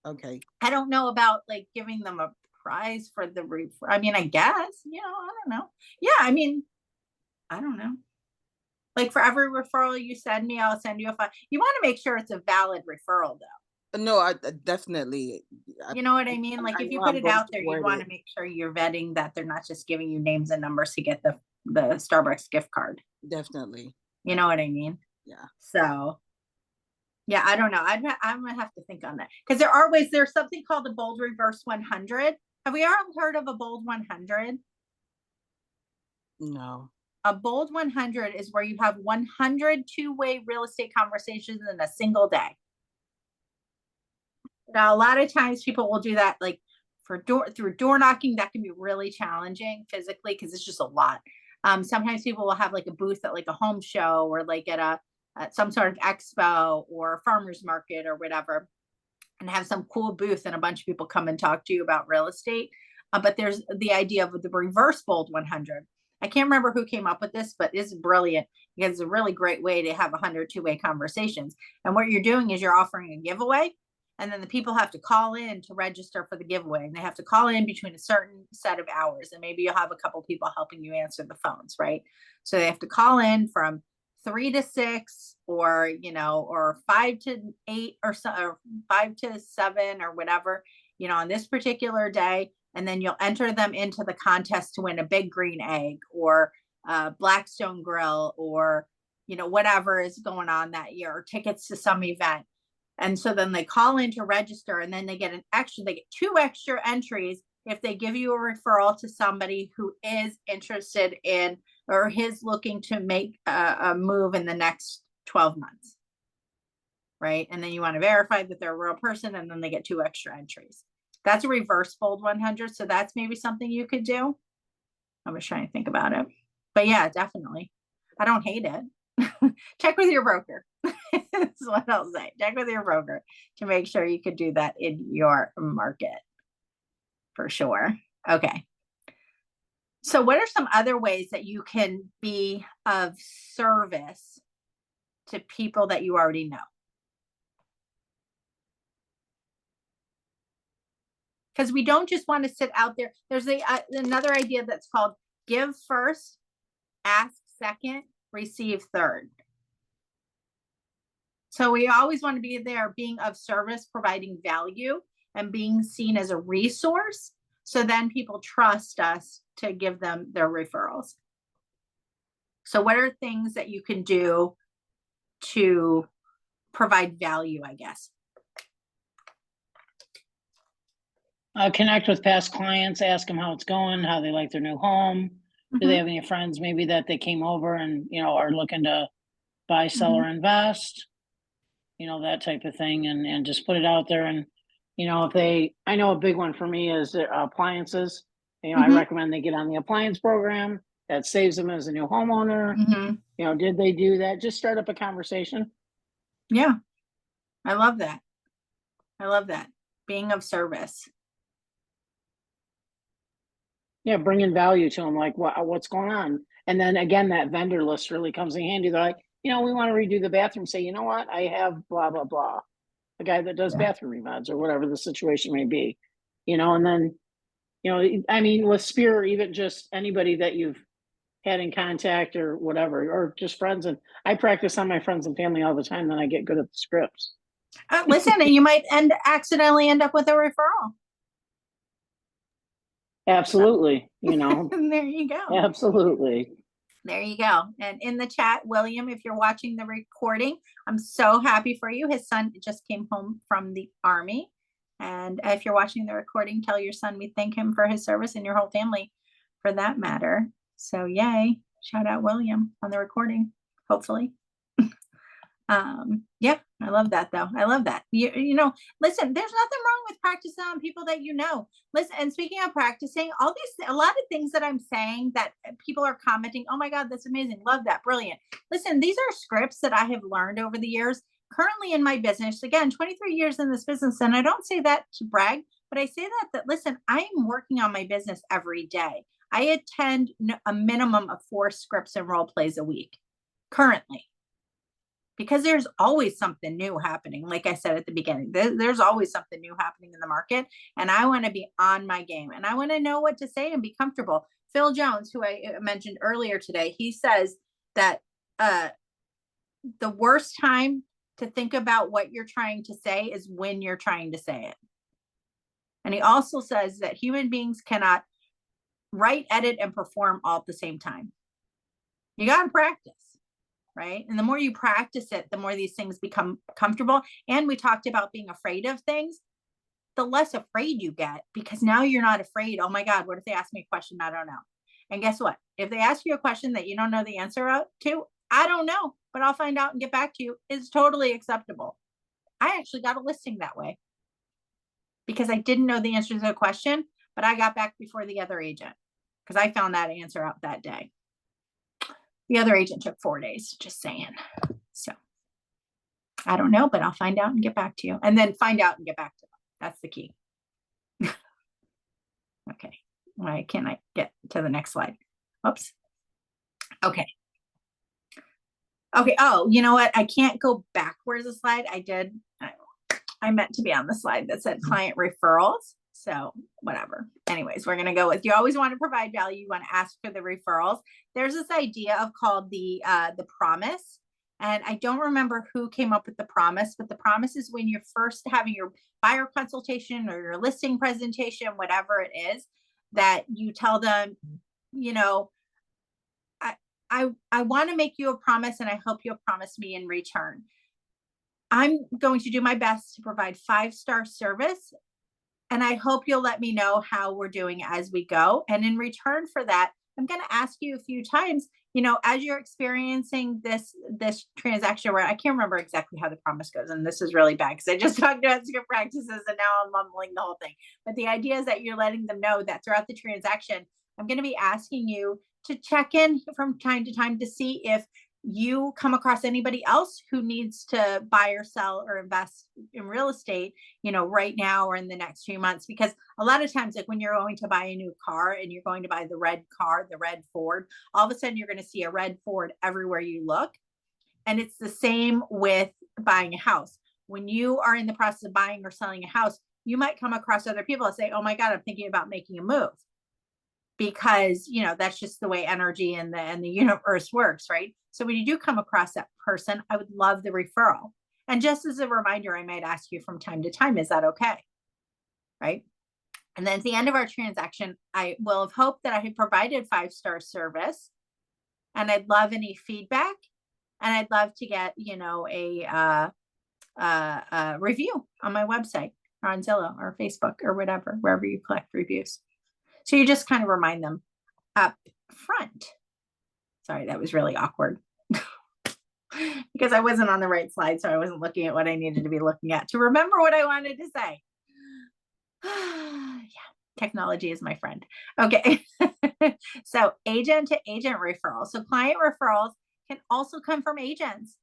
Okay. I don't know about like giving them a prize for the I mean, I guess, you know, I don't know. Yeah, I mean, I don't know. Like for every referral you send me, I'll send you a file. You want to make sure it's a valid referral though. No, I definitely. You know what I mean? Like I if you know put I'm it going out to there, you word want it. to make sure you're vetting that they're not just giving you names and numbers to get the Starbucks gift card. Definitely. You know what I mean? Yeah. So yeah, I don't know. I'm gonna have to think on that because there are ways. There's something called the Bold Reverse 100. Have we ever heard of a Bold 100? No. A Bold 100 is where you have 100 two-way real estate conversations in a single day. Now, a lot of times people will do that like through door knocking. That can be really challenging physically because it's just a lot. Sometimes people will have like a booth at like a home show or like at some sort of expo or a farmer's market or whatever, and have some cool booth and a bunch of people come and talk to you about real estate. But there's the idea of the reverse Bold 100. I can't remember who came up with this, but it's brilliant because it's a really great way to have 100 two-way conversations. And what you're doing is you're offering a giveaway, and then the people have to call in to register for the giveaway, and they have to call in between a certain set of hours, and maybe you'll have a couple people helping you answer the phones, right? So they have to call in from 3 to 6 or, or 5 to 8 or 5 to 7 or whatever, on this particular day. And then you'll enter them into the contest to win a big green egg or Blackstone Grill or, whatever is going on that year, or tickets to some event. And so then they call in to register, and then they get 2 extra entries if they give you a referral to somebody who is interested in or is looking to make a move in the next 12 months. Right. And then you want to verify that they're a real person, and then they get 2 extra entries. That's a reverse Bold 100. So that's maybe something you could do. I was trying to think about it, but yeah, definitely. I don't hate it. Check with your broker. That's what I'll say. Check with your broker to make sure you could do that in your market for sure. Okay. So what are some other ways that you can be of service to people that you already know? Because we don't just want to sit out there. There's another idea that's called give first, ask second, receive third. So we always want to be there being of service, providing value, and being seen as a resource. So then people trust us to give them their referrals. So what are things that you can do to provide value, I guess? Connect with past clients, ask them how it's going, how they like their new home. Do they have any friends maybe that they came over and, are looking to buy, sell, or invest? That type of thing, and just put it out there. And, I know a big one for me is appliances. I recommend they get on the appliance program. That saves them as a new homeowner. Did they do that? Just start up a conversation. Yeah. I love that. Being of service. Yeah, bringing value to them, like what's going on. And then again, that vendor list really comes in handy. They're like, we want to redo the bathroom. Say, you know what? I have blah, blah, blah. A guy that does bathroom remodels or whatever the situation may be, and then, with Spear, or even just anybody that you've had in contact or whatever, or just friends. And I practice on my friends and family all the time. Then I get good at the scripts. Listen, and you might accidentally end up with a referral. Absolutely. There you go. Absolutely. There you go. And in the chat, William, if you're watching the recording, I'm so happy for you. His son just came home from the Army. And if you're watching the recording, tell your son we thank him for his service, and your whole family for that matter. So yay. Shout out William on the recording, hopefully. Yeah, I love that though. I love that. Listen, there's nothing wrong with practicing on people that you know. Listen, and speaking of practicing, a lot of things that I'm saying that people are commenting, oh my God, that's amazing. Love that. Brilliant. Listen, these are scripts that I have learned over the years. Currently in my business, again, 23 years in this business. And I don't say that to brag, but I say that listen, I am working on my business every day. I attend a minimum of 4 scripts and role plays a week currently. Because there's always something new happening. Like I said at the beginning, there's always something new happening in the market. And I want to be on my game, and I want to know what to say and be comfortable. Phil Jones, who I mentioned earlier today, he says that the worst time to think about what you're trying to say is when you're trying to say it. And he also says that human beings cannot write, edit, and perform all at the same time. You got to practice, right? And the more you practice it, the more these things become comfortable. And we talked about being afraid of things. The less afraid you get, because now you're not afraid. Oh my God, what if they ask me a question I don't know? And guess what? If they ask you a question that you don't know the answer to, I don't know, but I'll find out and get back to you, is totally acceptable. I actually got a listing that way because I didn't know the answer to the question, but I got back before the other agent because I found that answer out that day. The other agent took 4 days, just saying. So I don't know, but I'll find out and get back to you, and then find out and get back to them. That's the key. Okay. Why can't I get to the next slide? Oops. Okay. Okay. Oh, you know what? I can't go backwards a slide. I meant to be on the slide that said client referrals. So whatever. Anyways, we're going to go with, you always want to provide value. You want to ask for the referrals. There's this idea of called the promise. And I don't remember who came up with the promise, but the promise is when you're first having your buyer consultation or your listing presentation, whatever it is, that you tell them, you know, I want to make you a promise and I hope you'll promise me in return. I'm going to do my best to provide 5-star service. And I hope you'll let me know how we're doing as we go. And in return for that, I'm going to ask you a few times, you know, as you're experiencing this transaction where I can't remember exactly how the promise goes. And this is really bad because I just talked about script practices and now I'm mumbling the whole thing. But the idea is that you're letting them know that throughout the transaction, I'm going to be asking you to check in from time to time to see if you come across anybody else who needs to buy or sell or invest in real estate, you know, right now or in the next few months. Because a lot of times, like when you're going to buy a new car and you're going to buy the red car, the red Ford, all of a sudden you're going to see a red Ford everywhere you look. And it's the same with buying a house. When you are in the process of buying or selling a house, you might come across other people and say, oh my God, I'm thinking about making a move. Because, you know, that's just the way energy and the universe works, right? So when you do come across that person, I would love the referral. And just as a reminder, I might ask you from time to time, is that okay? Right? And then at the end of our transaction, I will have hoped that I had provided 5-star service, and I'd love any feedback, and I'd love to get, you know, a review on my website or on Zillow or Facebook or whatever, wherever you collect reviews. So you just kind of remind them up front. Sorry, that was really awkward because I wasn't on the right slide. So I wasn't looking at what I needed to be looking at to remember what I wanted to say. Yeah, technology is my friend. Okay. So agent to agent referrals. So client referrals can also come from agents.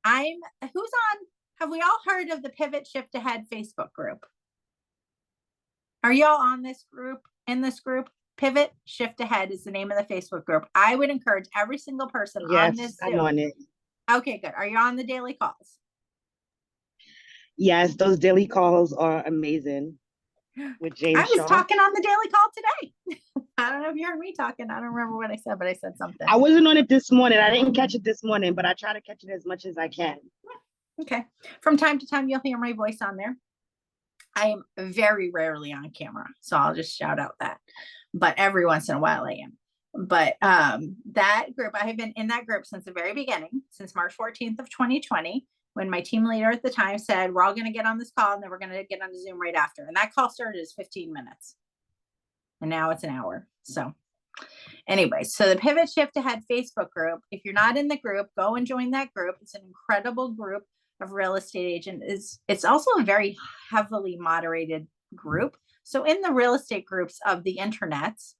Who's on? Have we all heard of the Pivot Shift Ahead Facebook group? Are y'all on this group? In this group, Pivot Shift Ahead is the name of the Facebook group. I would encourage every single person on this. I'm on it. Okay, good. Are you on the daily calls? Yes, those daily calls are amazing with James I was Shaw. talking on the daily call today. I don't know if you heard me talking. I don't remember what I said, but I said something. I wasn't on it this morning. I didn't catch it this morning, but I try to catch it as much as I can. Okay. From time to time, you'll hear my voice on there. I am very rarely on camera, so I'll just shout out that. But every once in a while I am. But that group, I have been in that group since the very beginning, since March 14th of 2020, when my team leader at the time said, we're all going to get on this call and then we're going to get on Zoom right after. And that call started as 15 minutes. And now it's an hour. So anyway, so the Pivot Shift Ahead Facebook group, if you're not in the group, go and join that group. It's an incredible group of real estate agents. It's also a very heavily moderated group. So in the real estate groups of the internets,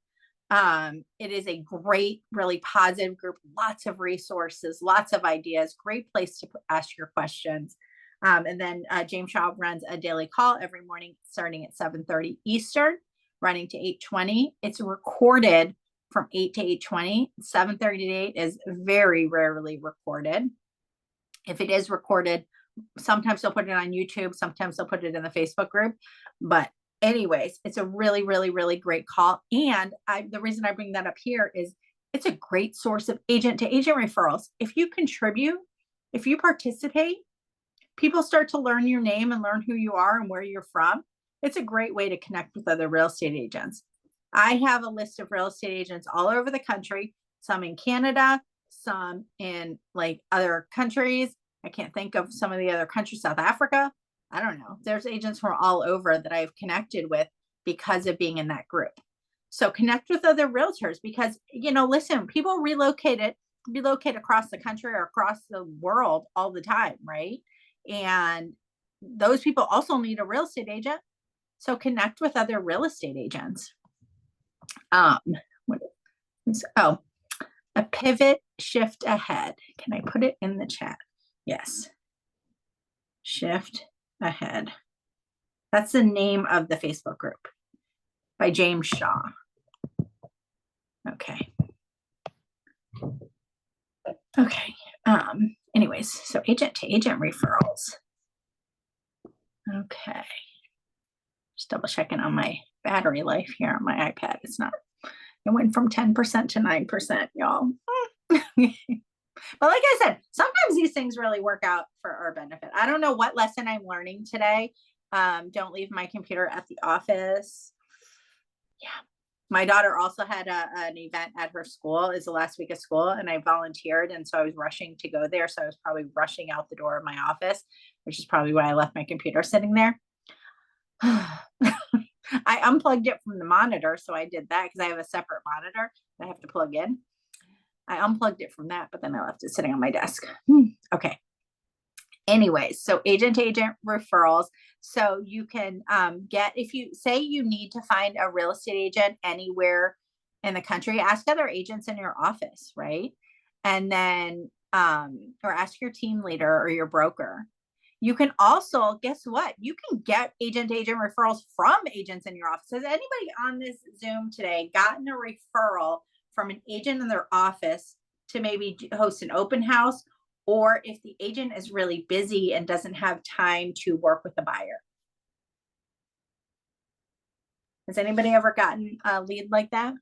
it is a great, really positive group, lots of resources, lots of ideas, great place to ask your questions. And then James Shaw runs a daily call every morning, starting at 7:30 Eastern, running to 8:20. It's recorded from 8 to 8:20. 7:30 to 8 is very rarely recorded. If it is recorded, sometimes they'll put it on YouTube, sometimes they'll put it in the Facebook group. But anyways, it's a really, really, really great call. And the reason I bring that up here is It's a great source of agent to agent referrals. If you contribute, if you participate, people start to learn your name and learn who you are and where you're from. It's a great way to connect with other real estate agents. I have a list of real estate agents all over the country, some in Canada, some in like other countries. I can't think of some of the other countries, South Africa. I don't know. There's agents from all over that I've connected with because of being in that group. So connect with other realtors because, you know, listen, people relocate across the country or across the world all the time, right? And those people also need a real estate agent. So connect with other real estate agents. A pivot shift ahead. Can I put it in the chat? Yes. Shift ahead. That's the name of the Facebook group by James Shaw. Okay. Okay. Anyways, so agent to agent referrals. Okay. Just double checking on my battery life here on my iPad. It's not, it went from 10% to 9%, y'all. But like I said, sometimes these things really work out for our benefit. I don't know what lesson I'm learning today. Don't leave my computer at the office. Yeah. My daughter also had an event at her school. It's the last week of school and I volunteered. And so I was rushing to go there. So I was probably rushing out the door of my office, which is probably why I left my computer sitting there. I unplugged it from the monitor. So I did that because I have a separate monitor that I have to plug in. I unplugged it from that, but then I left it sitting on my desk. Okay. Anyways, so agent to agent referrals. So you can get, if you say you need to find a real estate agent anywhere in the country, ask other agents in your office, right? And then, or ask your team leader or your broker. You can also, guess what? You can get agent to agent referrals from agents in your office. Has anybody on this Zoom today gotten a referral from an agent in their office to maybe host an open house? Or if the agent is really busy and doesn't have time to work with the buyer. Has anybody ever gotten a lead like that?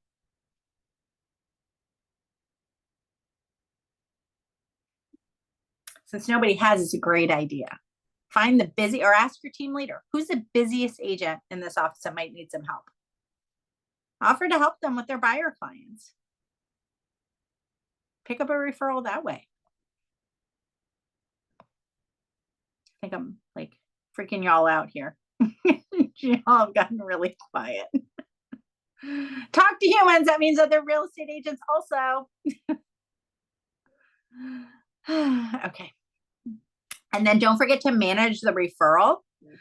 Since nobody has, it's a great idea. Find the busy, or ask your team leader, who's the busiest agent in this office that might need some help? Offer to help them with their buyer clients. Pick up a referral that way. I think I'm like freaking y'all out here. Y'all have gotten really quiet. Talk to humans. That means other real estate agents also. Okay. And then don't forget to manage the referral.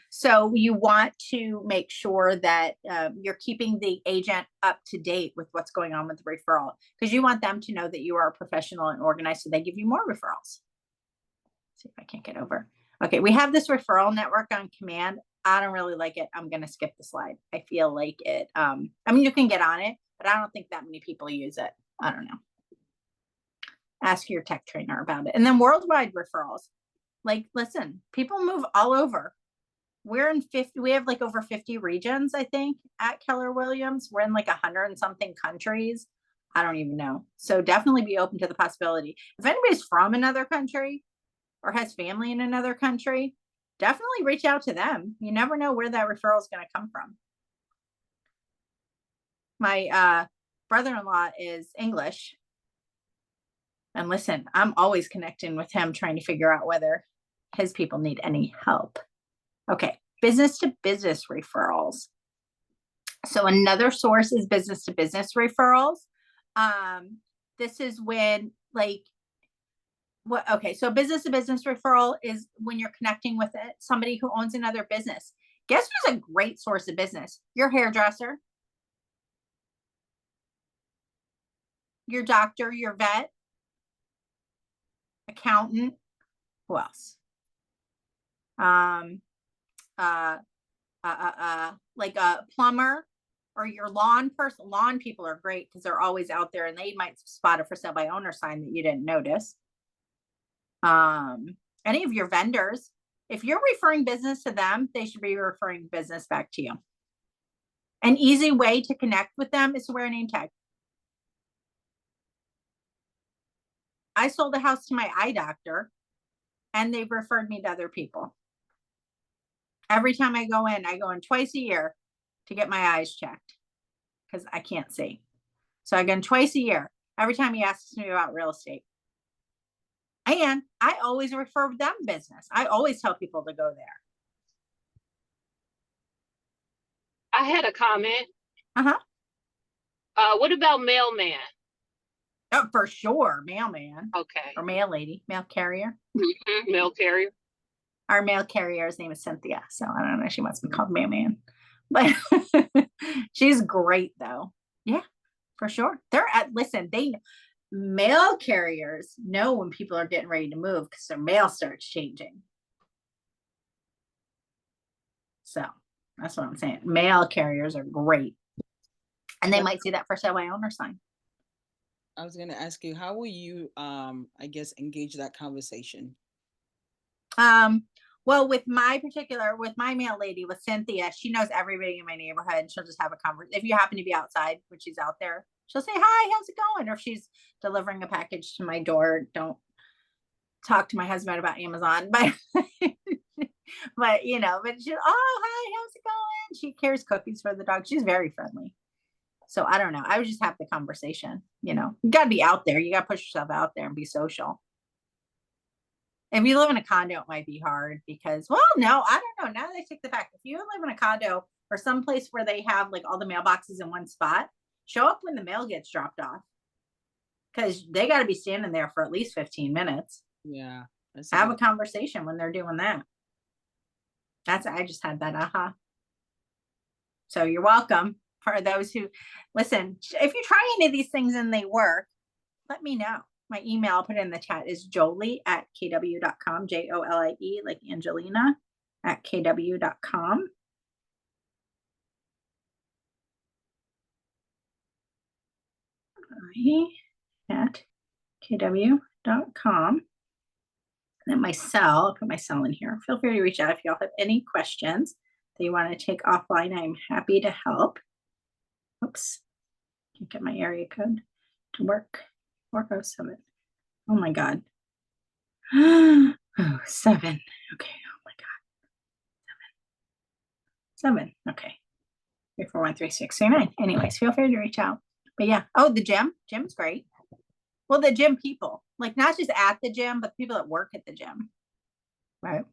So you want to make sure that you're keeping the agent up to date with what's going on with the referral, because you want them to know that you are professional and organized so they give you more referrals. Let's see if I can't get over. Okay, we have this referral network on command. I don't really like it. I'm going to skip the slide. I feel like it. I mean, you can get on it, but I don't think that many people use it. I don't know. Ask your tech trainer about it. And then worldwide referrals. Like, listen, people move all over. We're in 50, we have like over 50 regions, I think, at Keller Williams. We're in like 100 and something countries. I don't even know. So definitely be open to the possibility. If anybody's from another country or has family in another country, definitely reach out to them. You never know where that referral is going to come from. My brother-in-law is English. And listen, I'm always connecting with him, trying to figure out whether his people need any help. Okay, business to business referrals. So another source is business to business referrals. This is when okay, so business to business referral is when you're connecting with somebody who owns another business. Guess who's a great source of business? Your hairdresser, your doctor, your vet, accountant, who else? Like a plumber or your lawn person. Lawn people are great because they're always out there and they might spot a for sale by owner sign that you didn't notice. Any of your vendors, if you're referring business to them, they should be referring business back to you. An easy way to connect with them is to wear a name tag. I sold a house to my eye doctor and they've referred me to other people. Every time I go in twice a year to get my eyes checked because I can't see. So I go in twice a year. Every time he asks me about real estate. And I always refer them business. I always tell people to go there. I had a comment. Uh-huh. What about mailman? Oh, for sure. Mailman. Okay. Or mail lady, mail carrier. Mail carrier. Our mail carrier's name is Cynthia. So I don't know. She wants to be called mailman. But she's great though. Yeah, for sure. Listen, mail carriers know when people are getting ready to move because their mail starts changing. So that's what I'm saying. Mail carriers are great. And they might see that for sale by owner sign. I was going to ask you, how will you, I guess, engage that conversation? Well, with my mail lady, with Cynthia, she knows everybody in my neighborhood. And she'll just have a conversation. If you happen to be outside when she's out there, she'll say, hi, how's it going? Or if she's delivering a package to my door, don't talk to my husband about Amazon. But, but she'll, oh, hi, how's it going? She carries cookies for the dog. She's very friendly. So I don't know. I would just have the conversation, you got to be out there. You got to push yourself out there and be social. If you live in a condo, it might be hard because, well, no, I don't know. Now that I take the fact, if you live in a condo or some place where they have like all the mailboxes in one spot, show up when the mail gets dropped off because they got to be standing there for at least 15 minutes. Yeah. Have a conversation when they're doing that. I just had that aha. So you're welcome. For those who listen, if you try any of these things and they work, let me know. My email, I'll put it in the chat, is jolie@kw.com, JOLIE, like Angelina, @kw.com. At kw.com. And then my cell, I'll put my cell in here. Feel free to reach out if y'all have any questions that you want to take offline. I'm happy to help. Oops, can't get my area code to work. 407. Oh my God. Oh, 7. Okay. Oh my God. 7. Okay. 3413639. Anyways, feel free to reach out. But yeah. Oh, the gym. Gym's great. Well, the gym people, like not just at the gym, but people that work at the gym. Right.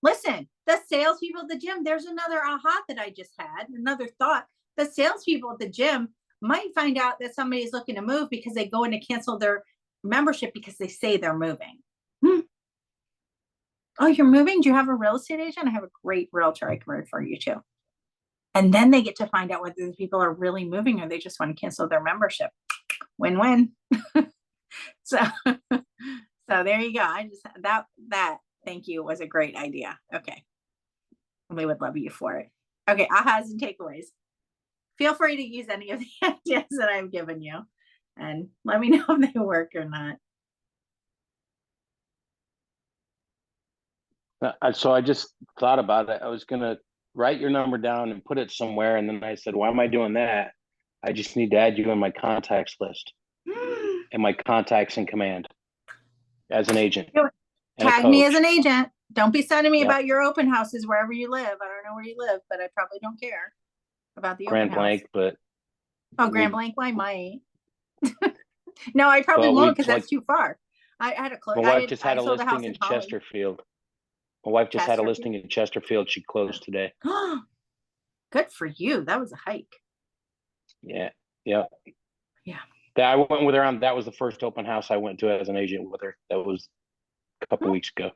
Listen, the salespeople at the gym, there's another aha that I just had, another thought. The salespeople at the gym might find out that somebody's looking to move because they go in to cancel their membership because they say they're moving. Oh, you're moving? Do you have a real estate agent? I have a great realtor I can refer you to. And then they get to find out whether the people are really moving or they just want to cancel their membership. Win-win. So there you go. I just that thank you was a great idea. Okay. We would love you for it. Okay, ahas and takeaways. Feel free to use any of the ideas that I've given you and let me know if they work or not. So I just thought about it. I was going to write your number down and put it somewhere. And then I said, why am I doing that? I just need to add you in my contacts list and my contacts in command as an agent. Tag me as an agent. Don't be sending me about your open houses wherever you live. I don't know where you live, but I probably don't care about the Grand open Blanc, house. but Grand Blanc, I might. No, I probably won't because that's too far. I had a close. My wife just had a listing in Chesterfield. My wife just had a listing in Chesterfield. She closed today. Good for you. That was a hike. Yeah. Yeah. Yeah. I went with her on. That was the first open house I went to as an agent with her. That was a couple weeks ago.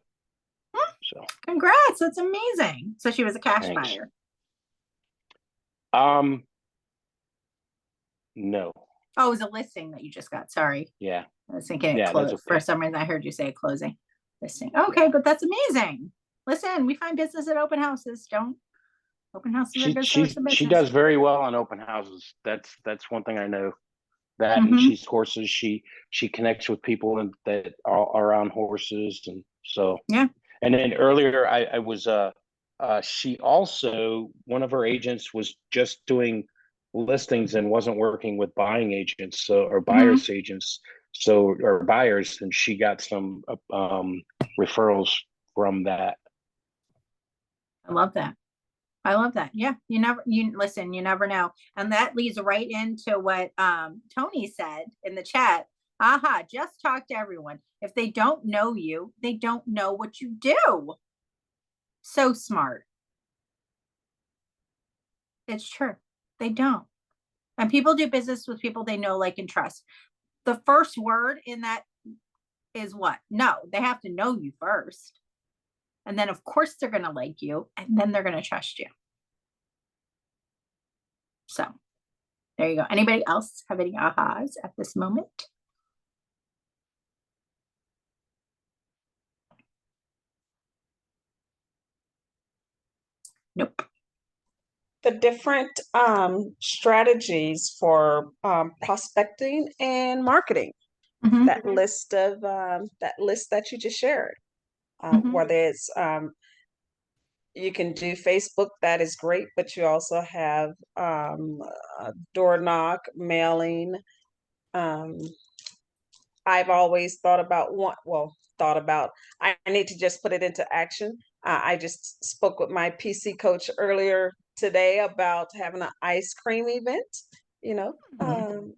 So congrats. That's amazing. So she was a cash buyer. No. Oh, it was a listing that you just got. Sorry. Yeah. I was thinking it closed. For some reason I heard you say a closing listing. Okay, but that's amazing. Listen, we find business at open houses. Open houses are good source of business. She does very well on open houses. That's one thing I know. That and she's horses. She connects with people that are on horses, and so yeah. And then earlier I was she also, one of her agents was just doing listings and wasn't working with buying agents or buyers agents. So, or buyers, and she got some referrals from that. I love that. I love that. Yeah, you listen, you never know. And that leads right into what Tony said in the chat. Aha, just talk to everyone. If they don't know you, they don't know what you do. So smart. It's true. They don't. And people do business with people they know, like, and trust. The first word in that is what? No, they have to know you first. And then, of course, they're going to like you, and then they're going to trust you. So there you go. Anybody else have any ahas at this moment? Nope. The different strategies for prospecting and marketing. That list that you just shared. Whether it's you can do Facebook, that is great, but you also have door knock, mailing. I've always thought about I need to just put it into action. I just spoke with my PC coach earlier today about having an ice cream event,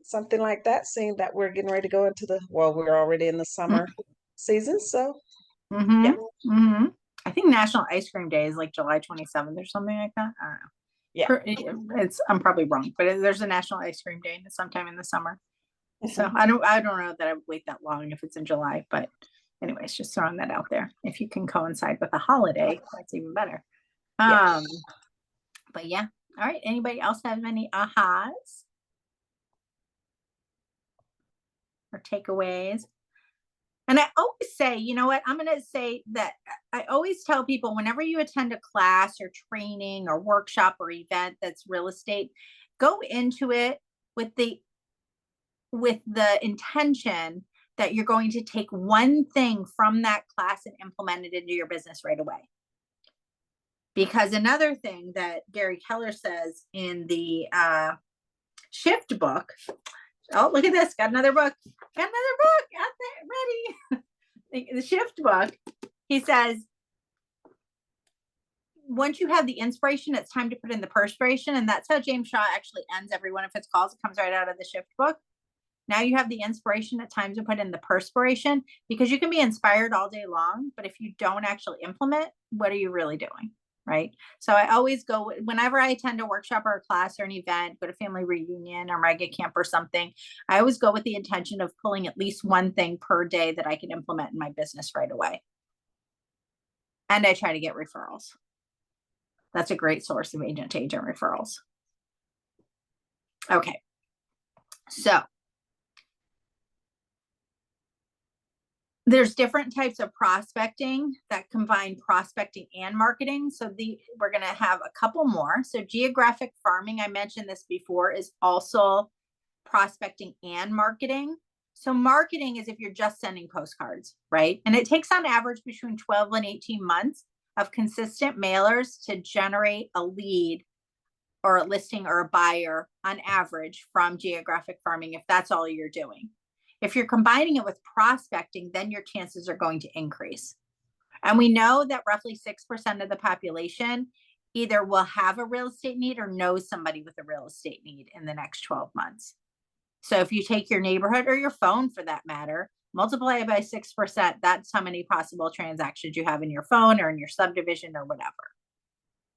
something like that, seeing that we're getting ready to go into we're already in the summer season. So, yeah. I think National Ice Cream Day is like July 27th or something like that. I don't know. Yeah. I'm probably wrong, but there's a National Ice Cream Day sometime in the summer. So I don't know that I would wait that long if it's in July, but anyways, just throwing that out there. If you can coincide with a holiday, that's even better. But yeah. All right. Anybody else have any ahas or takeaways? And I always say, you know what, I'm going to say that I always tell people, whenever you attend a class or training or workshop or event that's real estate, go into it with the intention that you're going to take one thing from that class and implement it into your business right away. Because another thing that Gary Keller says in the Shift book, oh, look at this, got another book out there, ready. The Shift book, he says, once you have the inspiration, it's time to put in the perspiration. And that's how James Shaw actually ends every one of his calls. It comes right out of the Shift book. Now you have the inspiration, at times to put in the perspiration, because you can be inspired all day long, but if you don't actually implement, what are you really doing? Right. So I always go, whenever I attend a workshop or a class or an event, go to family reunion or mega camp or something, I always go with the intention of pulling at least one thing per day that I can implement in my business right away. And I try to get referrals. That's a great source of agent to agent referrals. Okay. So there's different types of prospecting that combine prospecting and marketing. So we're going to have a couple more. So geographic farming, I mentioned this before, is also prospecting and marketing. So marketing is if you're just sending postcards, right? And it takes on average between 12 and 18 months of consistent mailers to generate a lead or a listing or a buyer on average from geographic farming, if that's all you're doing. If you're combining it with prospecting, then your chances are going to increase. And we know that roughly 6% of the population either will have a real estate need or knows somebody with a real estate need in the next 12 months. So if you take your neighborhood or your phone for that matter, multiply it by 6%, that's how many possible transactions you have in your phone or in your subdivision or whatever,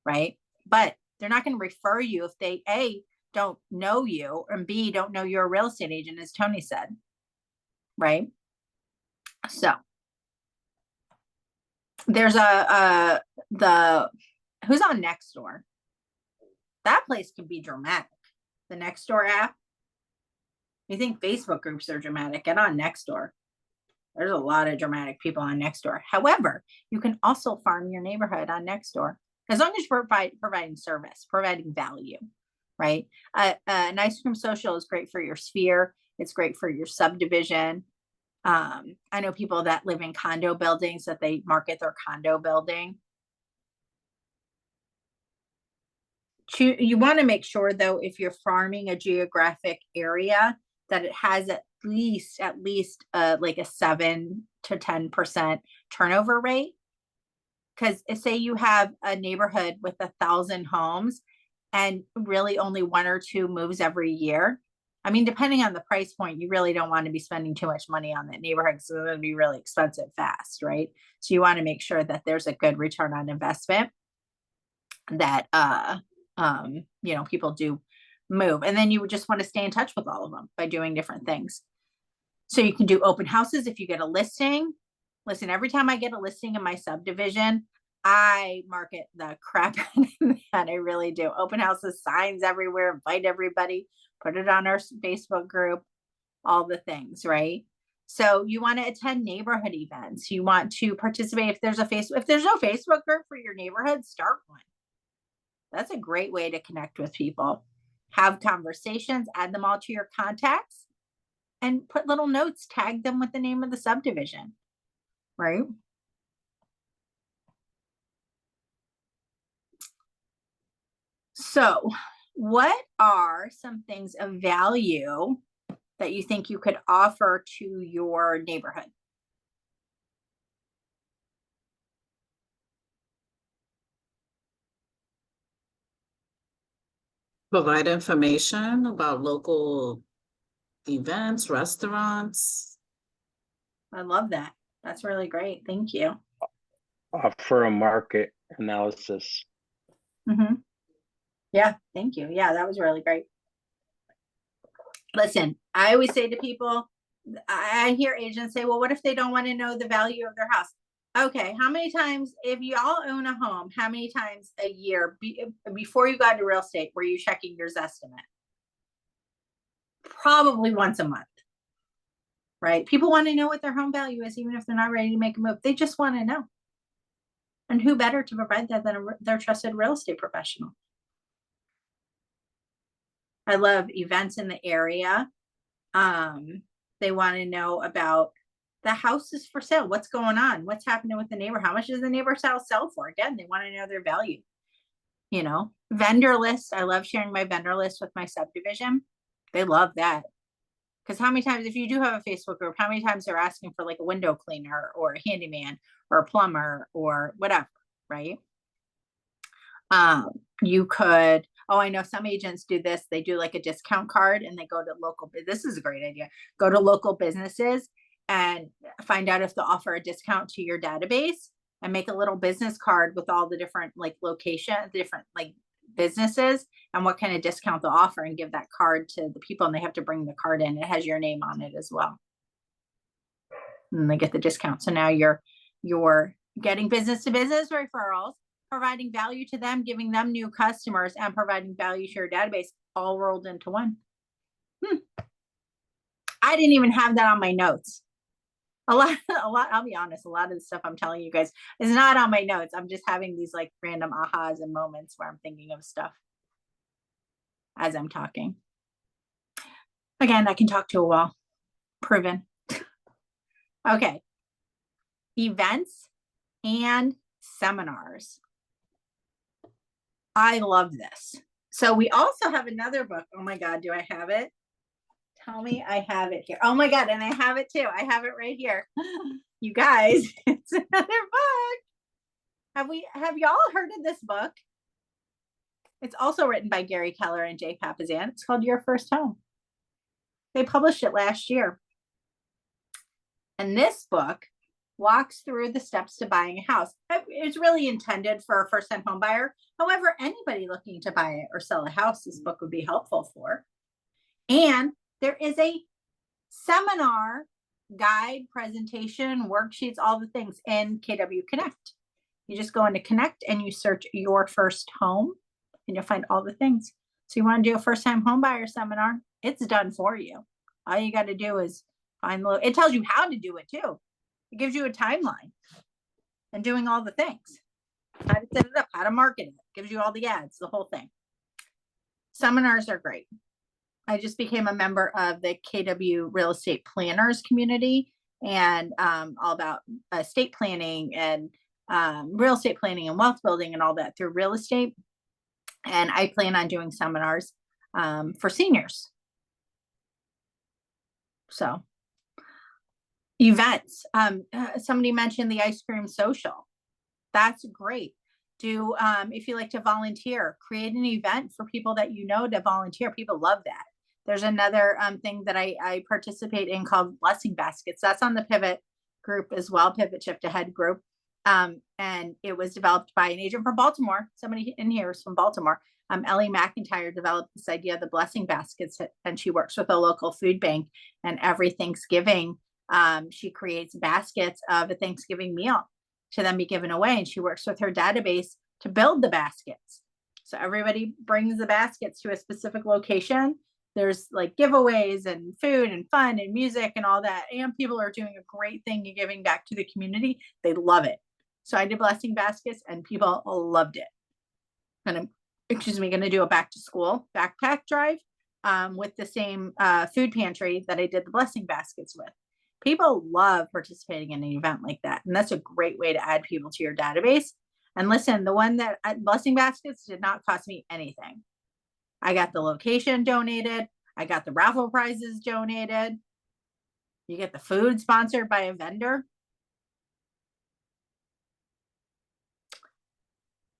right? But they're not going to refer you if they, A, don't know you, and B, don't know you're a real estate agent, as Tony said. Right. So there's who's on Nextdoor? That place can be dramatic. The Nextdoor app. You think Facebook groups are dramatic? Get on Nextdoor. There's a lot of dramatic people on Nextdoor. However, you can also farm your neighborhood on Nextdoor as long as you're providing service, providing value. Right. An ice cream social is great for your sphere. It's great for your subdivision. I know people that live in condo buildings that they market their condo building. You want to make sure, though, if you're farming a geographic area, that it has at least like a 7 to 10% turnover rate. Because say you have a neighborhood with 1,000 homes and really only 1 or 2 moves every year. I mean, depending on the price point, you really don't want to be spending too much money on that neighborhood because it's going to be really expensive fast, right? So you want to make sure that there's a good return on investment, that you know, people do move. And then you would just want to stay in touch with all of them by doing different things. So you can do open houses if you get a listing. Listen, every time I get a listing in my subdivision, I market the crap out of that. I really do. Open houses, signs everywhere, invite everybody, put it on our Facebook group, all the things, right? So you want to attend neighborhood events. You want to participate. If there's no Facebook group for your neighborhood, start one. That's a great way to connect with people. Have conversations, add them all to your contacts, and put little notes, tag them with the name of the subdivision, right? So what are some things of value that you think you could offer to your neighborhood? Provide information about local events, restaurants. I love that. That's really great. Thank you. Offer a market analysis. Mm-hmm. Yeah, thank you. Yeah, that was really great. Listen, I always say to people, I hear agents say, well, what if they don't want to know the value of their house? Okay, how many times, if you all own a home, how many times a year before you got into real estate were you checking your Zestimate? Probably once a month, right? People want to know what their home value is, even if they're not ready to make a move. They just want to know. And who better to provide that than their trusted real estate professional? I love events in the area. They want to know about the houses for sale. What's going on? What's happening with the neighbor? How much does the neighbor's house sell for? Again, they want to know their value. You know, vendor list. I love sharing my vendor list with my subdivision. They love that. Because how many times, if you do have a Facebook group, how many times they're asking for like a window cleaner or a handyman or a plumber or whatever, right? You could, oh, I know some agents do this. They do like a discount card and they go to local, this is a great idea. Go to local businesses and find out if they'll offer a discount to your database and make a little business card with all the different like locations, different like businesses and what kind of discount they'll offer and give that card to the people and they have to bring the card in. It has your name on it as well. And they get the discount. So now you're getting business to business referrals, providing value to them, giving them new customers, and providing value to your database all rolled into one. I didn't even have that on my notes. A lot, I'll be honest, a lot of the stuff I'm telling you guys is not on my notes. I'm just having these like random ahas and moments where I'm thinking of stuff as I'm talking. Again, I can talk to a wall. Proven. Okay. Events and seminars. I love this. So we also have another book. Oh my God, do I have it? Tell me I have it here. Oh my God, and I have it too. I have it right here. You guys, it's another book. Have y'all heard of this book? It's also written by Gary Keller and Jay Papasan. It's called Your First Home. They published it last year. And this book walks through the steps to buying a house. It's really intended for a first-time home buyer. However, anybody looking to buy it or sell a house, this book would be helpful for. And there is a seminar, guide, presentation, worksheets, all the things in KW Connect. You just go into Connect and you search Your First Home and you'll find all the things. So you want to do a first-time home buyer seminar, it's done for you. All you got to do is find it tells you how to do it too. It gives you a timeline and doing all the things. How to set it up, how to market it. Gives you all the ads, the whole thing. Seminars are great. I just became a member of the KW Real Estate Planners community and all about estate planning and real estate planning and wealth building and all that through real estate. And I plan on doing seminars for seniors. So events, somebody mentioned the ice cream social. That's great. Do, if you like to volunteer, create an event for people that you know to volunteer. People love that. There's another thing that I participate in called Blessing Baskets. That's on the Pivot group as well, Pivot Shift Ahead group. And it was developed by an agent from Baltimore. Somebody in here is from Baltimore. Ellie McIntyre developed this idea of the Blessing Baskets, and she works with a local food bank. And every Thanksgiving, she creates baskets of a Thanksgiving meal to then be given away. And she works with her database to build the baskets. So everybody brings the baskets to a specific location. There's like giveaways and food and fun and music and all that. And people are doing a great thing and giving back to the community. They love it. So I did Blessing Baskets and people loved it. And I'm, going to do a back to school backpack drive with the same food pantry that I did the Blessing Baskets with. People love participating in an event like that. And that's a great way to add people to your database. And listen, the one that Blessing Baskets did not cost me anything. I got the location donated. I got the raffle prizes donated. You get the food sponsored by a vendor.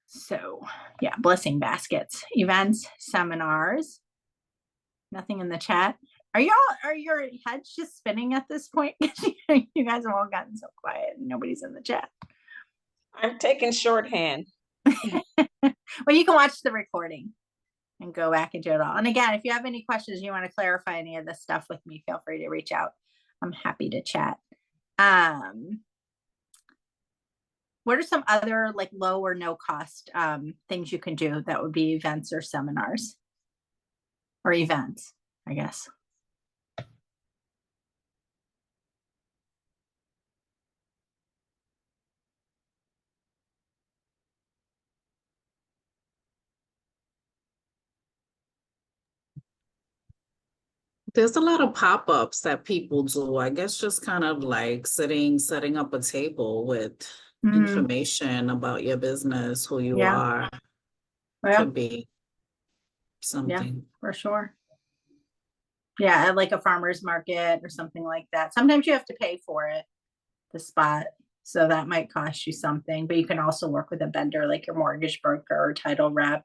So yeah, Blessing Baskets, events, seminars. Nothing in the chat. Are your heads just spinning at this point? You guys have all gotten so quiet and nobody's in the chat. I'm taking shorthand. Well, you can watch the recording and go back and do it all. And again, if you have any questions, you want to clarify any of this stuff with me, feel free to reach out. I'm happy to chat. What are some other like low or no cost things you can do that would be events or seminars or events, I guess? There's a lot of pop-ups that people do. I guess just kind of like setting up a table with information about your business, who you are. Could be something. Yeah, for sure. Yeah, at like a farmer's market or something like that. Sometimes you have to pay for it, the spot. So that might cost you something, but you can also work with a vendor like your mortgage broker or title rep.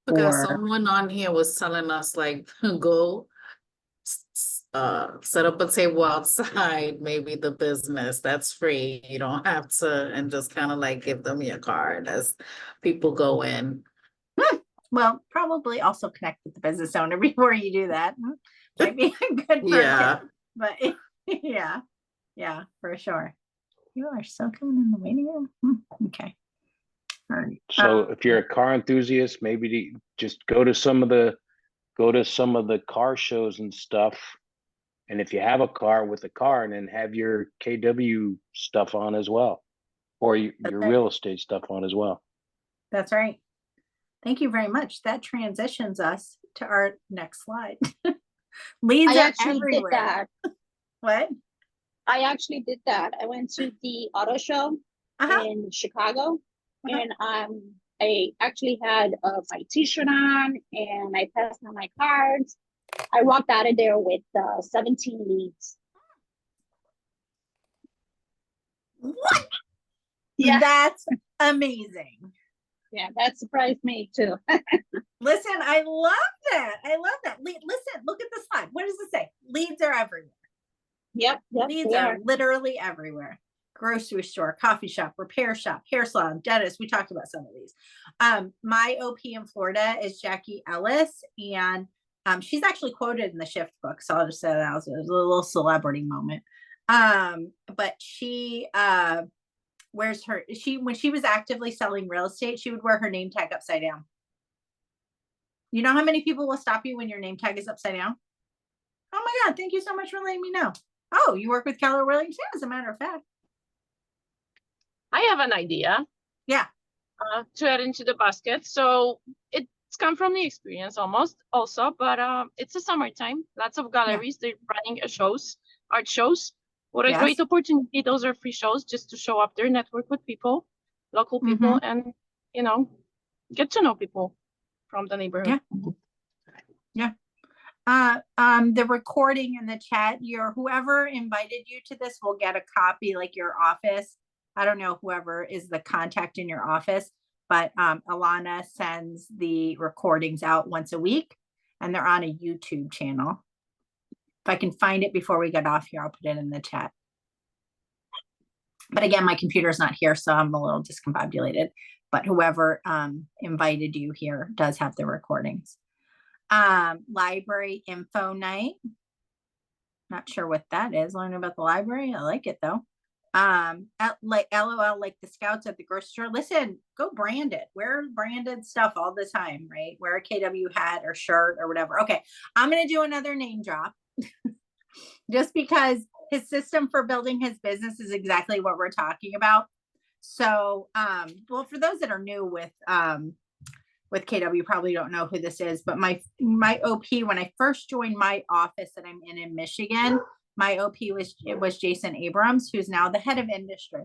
Because someone on here was telling us like, go set up a table outside, maybe the business, that's free. You don't have to, and just kind of like give them your card as people go in. Well, probably also connect with the business owner before you do that. Might be a good tip, but yeah, for sure. You are still coming in the waiting room. Okay. All right. So if you're a car enthusiast, maybe just go to some of the car shows and stuff. And if you have a car, with a car, and then have your KW stuff on as well, or your real estate stuff on as well. That's right. Thank you very much. That transitions us to our next slide. Leads are everywhere. Did that. What? I actually did that. I went to the auto show in Chicago, and I actually had my t-shirt on, and I passed on my cards. I walked out of there with 17 leads. What? Yeah. That's amazing. Yeah, that surprised me too. Listen, I love that. I love that. Listen, look at the slide. What does it say? Leads are everywhere. Yep. Leads are literally everywhere. Grocery store, coffee shop, repair shop, hair salon, dentist. We talked about some of these. My OP in Florida is Jackie Ellis, and she's actually quoted in the Shift book. So I'll just say that was a little celebrity moment. But she when she was actively selling real estate, she would wear her name tag upside down. You know how many people will stop you when your name tag is upside down? Oh my God, thank you so much for letting me know. Oh, you work with Keller Williams? Yeah, as a matter of fact. I have an idea. Yeah. To add into the basket. So it's come from the experience also, but it's the summertime. Lots of galleries, they're running art shows. What a great opportunity. Those are free shows just to show up there, network with people, local people, and, get to know people from the neighborhood. Yeah. The recording in the chat, whoever invited you to this will get a copy, like your office. I don't know whoever is the contact in your office, but Alana sends the recordings out once a week, and they're on a YouTube channel. If I can find it before we get off here, I'll put it in the chat. But again, my computer's not here, so I'm a little discombobulated. But whoever invited you here does have the recordings. Library info night. Not sure what that is. Learning about the library. I like it though. Like LOL, like the scouts at the grocery store. Listen, go brand it. Wear branded stuff all the time, right? Wear a KW hat or shirt or whatever. Okay, I'm gonna do another name drop. Just because his system for building his business is exactly what we're talking about. So, well, for those that are new with KW, you probably don't know who this is, but my OP, when I first joined my office that I'm in Michigan, my OP was Jason Abrams, who's now the head of industry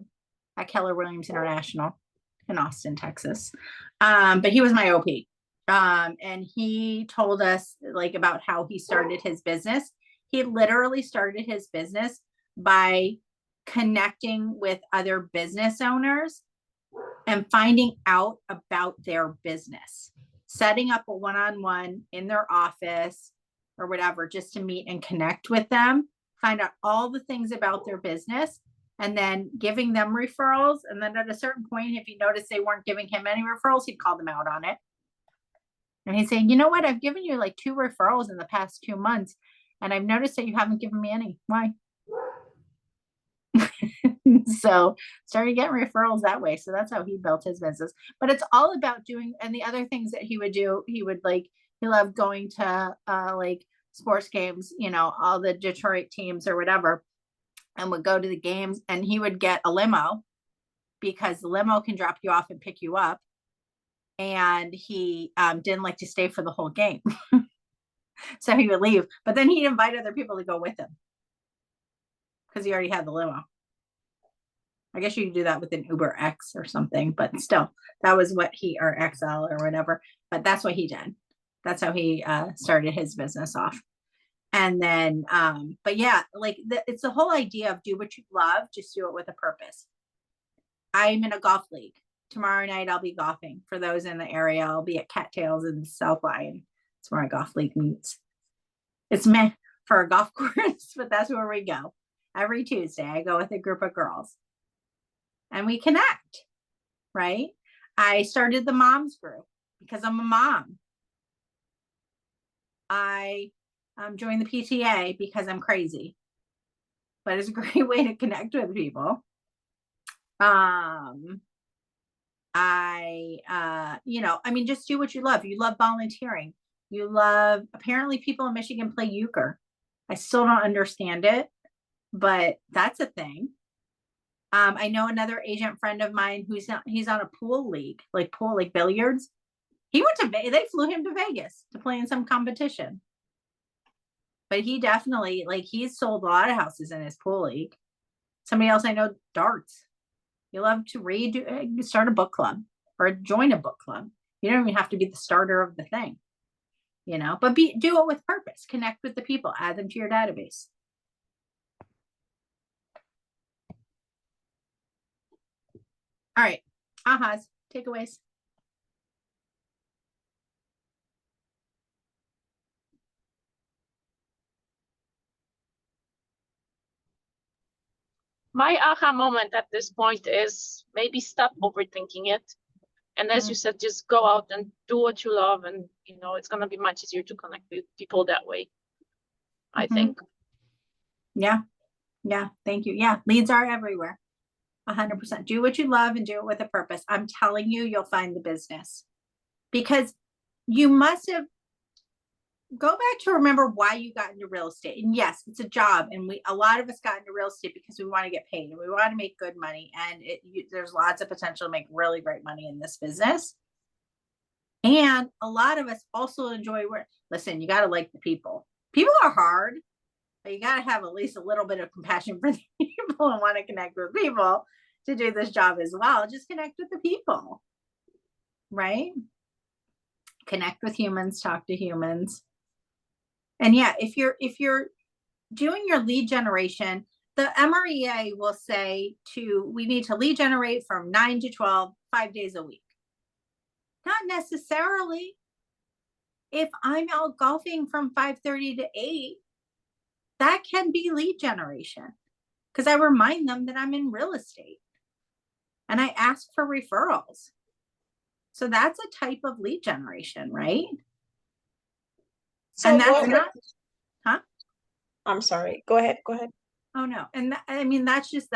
at Keller Williams International in Austin, Texas. But he was my OP. And he told us like about how he started his business. He literally started his business by connecting with other business owners and finding out about their business, setting up a one-on-one in their office or whatever, just to meet and connect with them, find out all the things about their business, and then giving them referrals. And then at a certain point, if he noticed they weren't giving him any referrals, he'd call them out on it. And he's saying, you know what? I've given you like 2 referrals in the past 2 months, and I've noticed that you haven't given me any. Why? So started getting referrals that way. So that's how he built his business. But it's all about doing, and the other things that he would do, he loved going to like sports games, you know, all the Detroit teams or whatever, and would go to the games, and he would get a limo because the limo can drop you off and pick you up. And he didn't like to stay for the whole game. So he would leave, but then he'd invite other people to go with him because he already had the limo. I guess you could do that with an Uber X or something, but still, that was what or XL or whatever. But that's what he did. That's how he started his business off. And then, but yeah, like it's the whole idea of do what you love, just do it with a purpose. I'm in a golf league. Tomorrow night I'll be golfing. For those in the area, I'll be at Cattails in South Lyon. It's where our golf league meets. It's meant for a golf course, but that's where we go. Every Tuesday, I go with a group of girls. And we connect, right? I started the moms group because I'm a mom. I joined the PTA because I'm crazy, but it's a great way to connect with people. Just do what you love. You love volunteering. You love, apparently people in Michigan play euchre. I still don't understand it, but that's a thing. I know another agent friend of mine he's on a pool league, like billiards. He went to they flew him to Vegas to play in some competition. But he definitely, he's sold a lot of houses in his pool league. Somebody else I know, darts. You love to read, start a book club or join a book club. You don't even have to be the starter of the thing, you know, but do it with purpose. Connect with the people, add them to your database. All right, ahas, takeaways. My aha moment at this point is maybe stop overthinking it. And as you said, just go out and do what you love. And, you know, it's going to be much easier to connect with people that way, I think. Yeah. Yeah. Thank you. Yeah. Leads are everywhere. 100%. Do what you love and do it with a purpose. I'm telling you, you'll find the business because you must have go back to remember why you got into real estate. And yes, it's a job. And a lot of us got into real estate because we want to get paid and we want to make good money. And there's lots of potential to make really great money in this business. And a lot of us also enjoy work. Listen, you got to like the people. People are hard, but you got to have at least a little bit of compassion for the people and want to connect with people to do this job as well. Just connect with the people, right? Connect with humans, talk to humans. And yeah, if you're doing your lead generation, the MREA will say we need to lead generate from 9 to 12, 5 days a week. Not necessarily. If I'm out golfing from 5:30 to 8, that can be lead generation, because I remind them that I'm in real estate and I ask for referrals. So that's a type of lead generation, right? So and that's what- not, huh? I'm sorry. Go ahead. Go ahead. Oh no. And I mean, that's just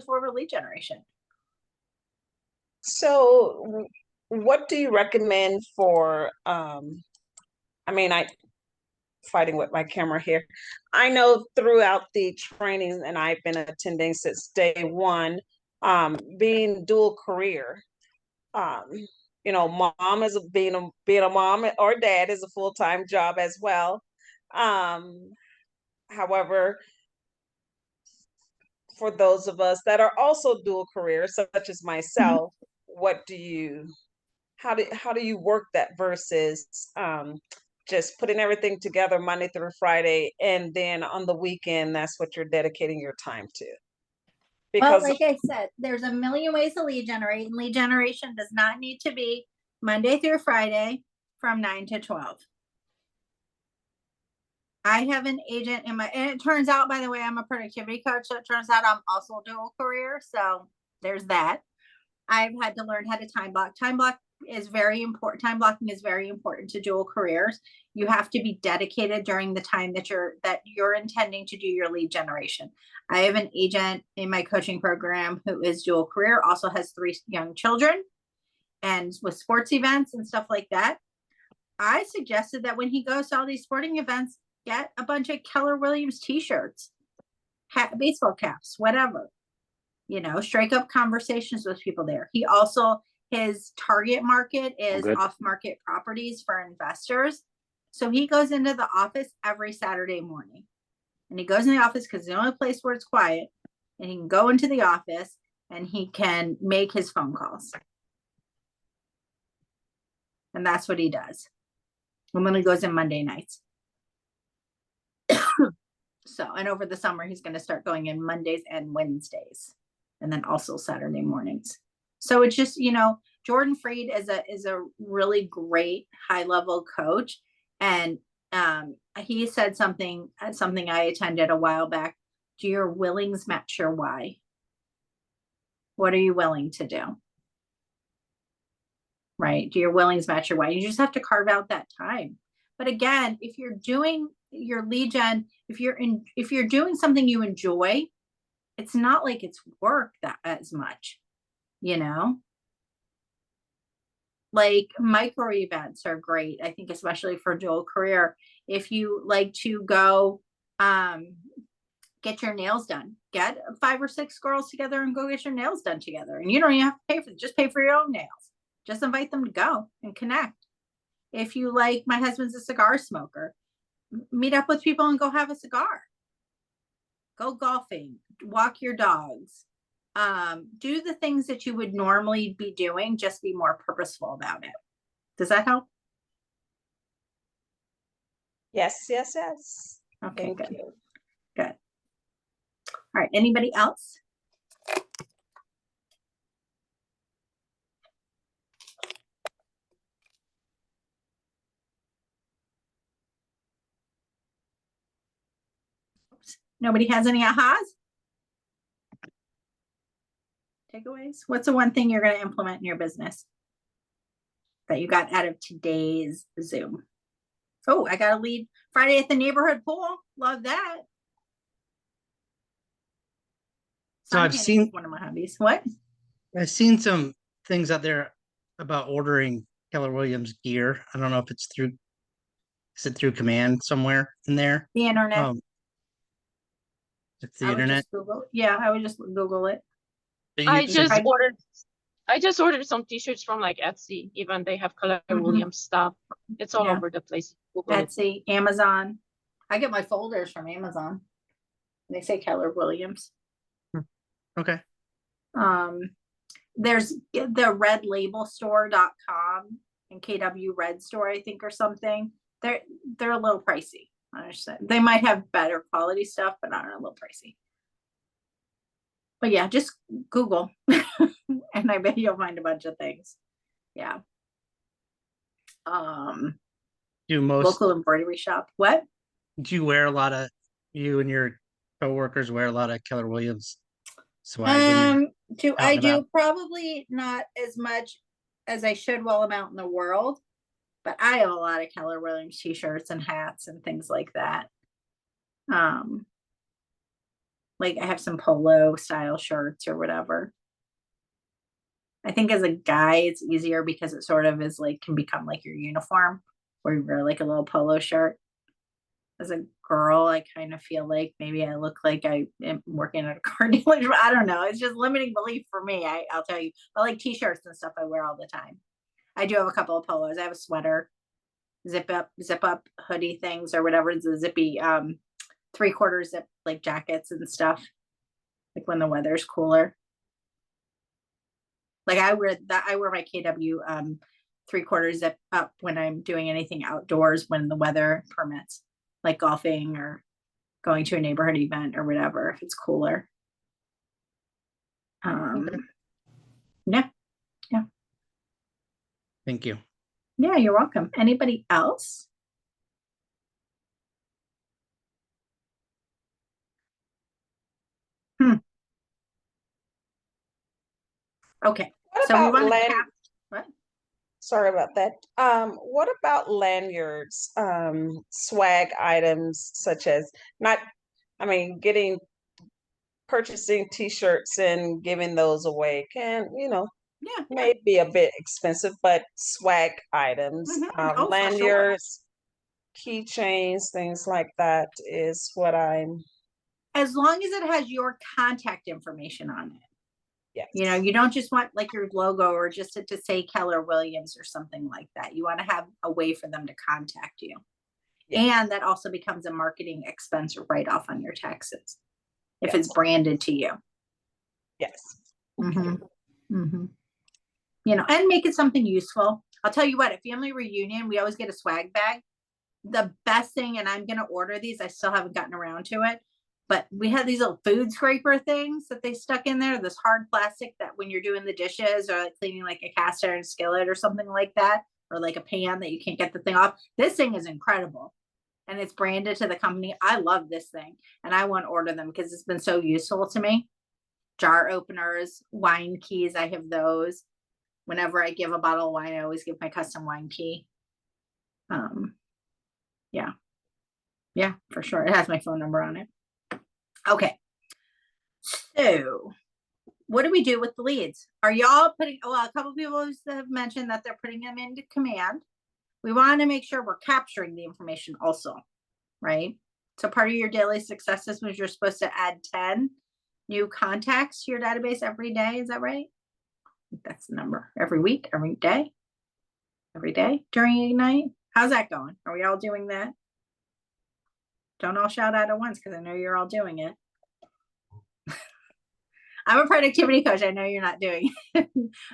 for lead generation. So what do you recommend for, I mean, fighting with my camera here. I know throughout the trainings, and I've been attending since day one, being dual career, you know, mom is being a mom or dad is a full-time job as well. However, for those of us that are also dual careers, such as myself, how do you work that versus just putting everything together Monday through Friday, and then on the weekend, that's what you're dedicating your time to? Because like I said, there's a million ways to lead generate, and lead generation does not need to be Monday through Friday from 9 to 12. I have an agent and it turns out, by the way, I'm a productivity coach. So it turns out I'm also dual career. So there's that. I've had to learn how to time block. Time block is very important. Time blocking is very important to dual careers. You have to be dedicated during the time that you're intending to do your lead generation. I have an agent in my coaching program who is dual career, also has 3 young children, and with sports events and stuff like that. I suggested that when he goes to all these sporting events, get a bunch of Keller Williams t-shirts, baseball caps, whatever. You know, strike up conversations with people there. He also, his target market is off-market properties for investors. So he goes into the office every Saturday morning. And he goes in the office because it's the only place where it's quiet. And he can go into the office and he can make his phone calls. And that's what he does. And then he goes in Monday nights. So, and over the summer, he's going to start going in Mondays and Wednesdays, and then also Saturday mornings. So it's just, you know, Jordan Freed is a really great high level coach. And he said something I attended a while back. Do your willings match your why? What are you willing to do? Right? Do your willings match your why? You just have to carve out that time. But again, if you're doing your lead gen, if you're doing something you enjoy, it's not like it's work that as much, you know? Like micro events are great, I think, especially for dual career. If you like to go get your nails done, get 5 or 6 girls together and go get your nails done together. And you don't even have to pay for it, just pay for your own nails. Just invite them to go and connect. If you like, my husband's a cigar smoker, meet up with people and go have a cigar. Go golfing, walk your dogs. Do the things that you would normally be doing, just be more purposeful about it. Does that help? Yes. Okay, good. Good. All right, anybody else? Nobody has any ahas? Takeaways? What's the one thing you're going to implement in your business that you got out of today's Zoom? Oh, I got a lead Friday at the neighborhood pool. Love that. So I've seen one of my hobbies. What? I've seen some things out there about ordering Keller Williams gear. I don't know if it's through command somewhere in there? The internet. It's the internet. Yeah, I would just Google it. I just ordered some t-shirts from like Etsy. Even they have Keller Williams stuff. It's all over the place. Google Etsy, Amazon. I get my folders from Amazon. They say Keller Williams. Okay. There's the redlabelstore.com and KW Red Store, I think, or something. They're a little pricey. understand. They might have better quality stuff, but I don't know, a little pricey. But yeah, just Google and I bet you'll find a bunch of things. Yeah. Do most Local embroidery shop. What? do you wear a lot of you and your coworkers wear a lot of Keller Williams swag when you're out I and do about? probably not as much as I should while I'm out in the world, but I have a lot of Keller Williams t-shirts and hats and things like that. Like I have some polo style shirts or whatever. I think as a guy, it's easier because it sort of is like, can become like your uniform where you wear like a little polo shirt. As a girl, I kind of feel like maybe I look like I am working at a car dealership. I don't know. It's just limiting belief for me. I'll tell you. I like t-shirts and stuff I wear all the time. I do have a couple of polos. I have a sweater, zip up hoodie things or whatever. It's a zippy 3/4 zip like jackets and stuff. Like when the weather's cooler. Like I wear my KW 3/4 zip up when I'm doing anything outdoors when the weather permits, like golfing or going to a neighborhood event or whatever, if it's cooler. Yeah. Thank you. Yeah, you're welcome. Anybody else? Okay. What So we about want to land? what? Sorry about that. What about lanyards, swag items such as purchasing t-shirts and giving those away can, may be a bit expensive, but swag items, Oh, for sure. lanyards, keychains, things like that is what I'm. As long as it has your contact information on it. Yes. You don't just want like your logo or just to say Keller Williams or something like that. You want to have a way for them to contact you. Yes. And that also becomes a marketing expense write-off on your taxes if Yes. it's branded to you. Yes. And make it something useful. I'll tell you what, at family reunion, we always get a swag bag. The best thing, and I'm going to order these, I still haven't gotten around to it, but we had these little food scraper things that they stuck in there, this hard plastic that when you're doing the dishes or like cleaning like a cast iron skillet or something like that, or like a pan that you can't get the thing off. This thing is incredible. And it's branded to the company. I love this thing and I want to order them because it's been so useful to me. Jar openers, wine keys, I have those. Whenever I give a bottle of wine, I always give my custom wine key. Yeah, for sure. It has my phone number on it. Okay. So what do we do with the leads? Are y'all putting, a couple of people have mentioned that they're putting them into command. We want to make sure we're capturing the information also, right? So part of your daily successes was you're supposed to add 10 new contacts to your database every day. Is that right? I think that's the number. Every week, every day during Ignite. How's that going? Are we all doing that? Don't all shout out at once because I know you're all doing it. I'm a productivity coach. I know you're not doing it,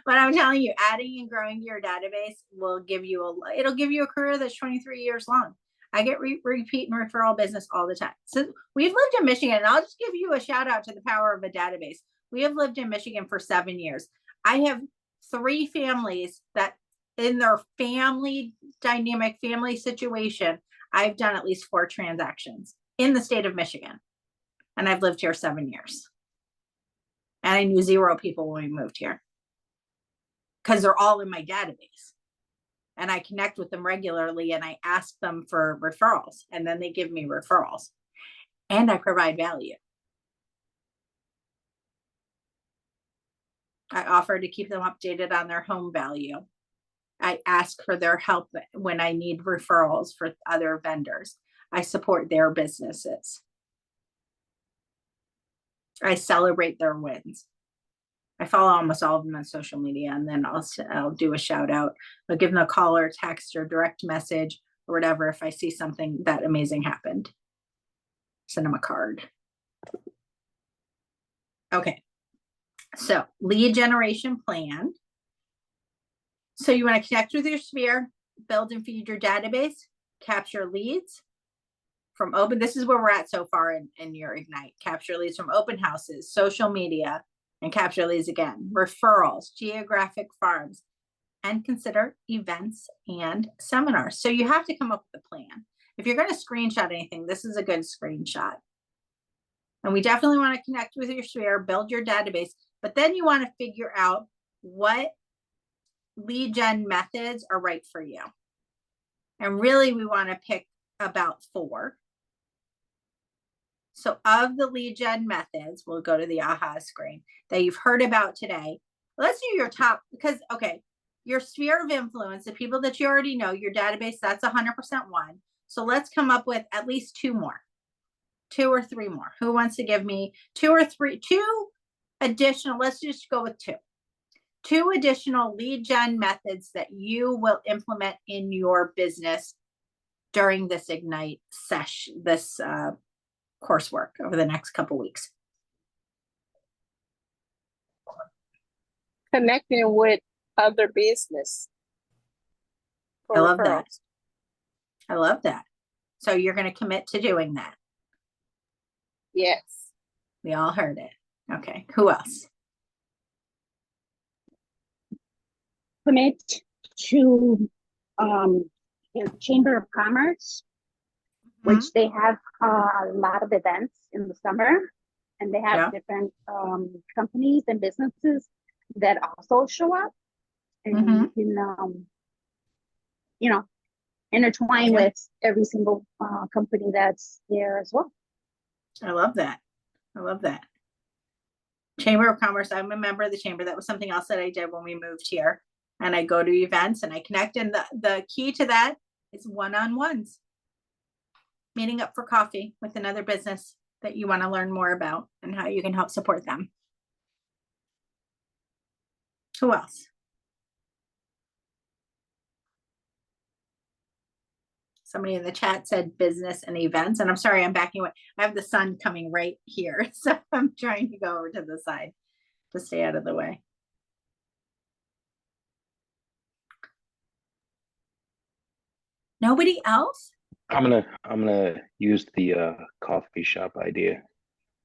but I'm telling you, adding and growing your database will give you it'll give you a career that's 23 years long. I get repeat and referral business all the time. So we've lived in Michigan, and I'll just give you a shout out to the power of a database. We have lived in Michigan for 7 years. I have 3 families that in their family dynamic family situation, I've done at least 4 transactions in the state of Michigan, and I've lived here 7 years. And I knew 0 people when we moved here because they're all in my database. And I connect with them regularly and I ask them for referrals and then they give me referrals and I provide value. I offer to keep them updated on their home value. I ask for their help when I need referrals for other vendors. I support their businesses. I celebrate their wins. I follow almost all of them on social media, and then I'll do a shout out. I'll give them a call or a text or direct message or whatever if I see something that amazing happened. Send them a card. Okay. So lead generation plan. So you want to connect with your sphere, build and feed your database, capture leads from open, this is where we're at so far in your Ignite. Capture leads from open houses, social media, and capture leads again, referrals, geographic farms, and consider events and seminars. So you have to come up with a plan. If you're going to screenshot anything, this is a good screenshot. And we definitely want to connect with your sphere, build your database, but then you want to figure out what lead gen methods are right for you. And really, we want to pick about 4. So of the lead gen methods, we'll go to the AHA screen that you've heard about today. Let's do your top, because, okay, your sphere of influence, the people that you already know, your database, that's 100% one. So let's come up with at least 2 more, 2 or 3 more. Who wants to give me 2 or 3, 2 additional, let's just go with 2. 2 additional lead gen methods that you will implement in your business during this Ignite session, this coursework over the next couple weeks. Connecting with other business. I love that. I love that. So you're going to commit to doing that. Yes. We all heard it. Okay. Who else? Commit to your Chamber of Commerce, which they have a lot of events in the summer, and they have different companies and businesses that also show up, and you can you know, intertwine with every single company that's there as well. I love that. I love that. Chamber of Commerce. I'm a member of the chamber. That was something else that I did when we moved here. And I go to events and I connect. And the key to that is one-on-ones. Meeting up for coffee with another business that you want to learn more about and how you can help support them. Who else? Somebody in the chat said business and events. And I'm sorry, I'm backing away. I have the sun coming right here. So I'm trying to go over to the side to stay out of the way. Nobody else? I'm gonna use the coffee shop idea.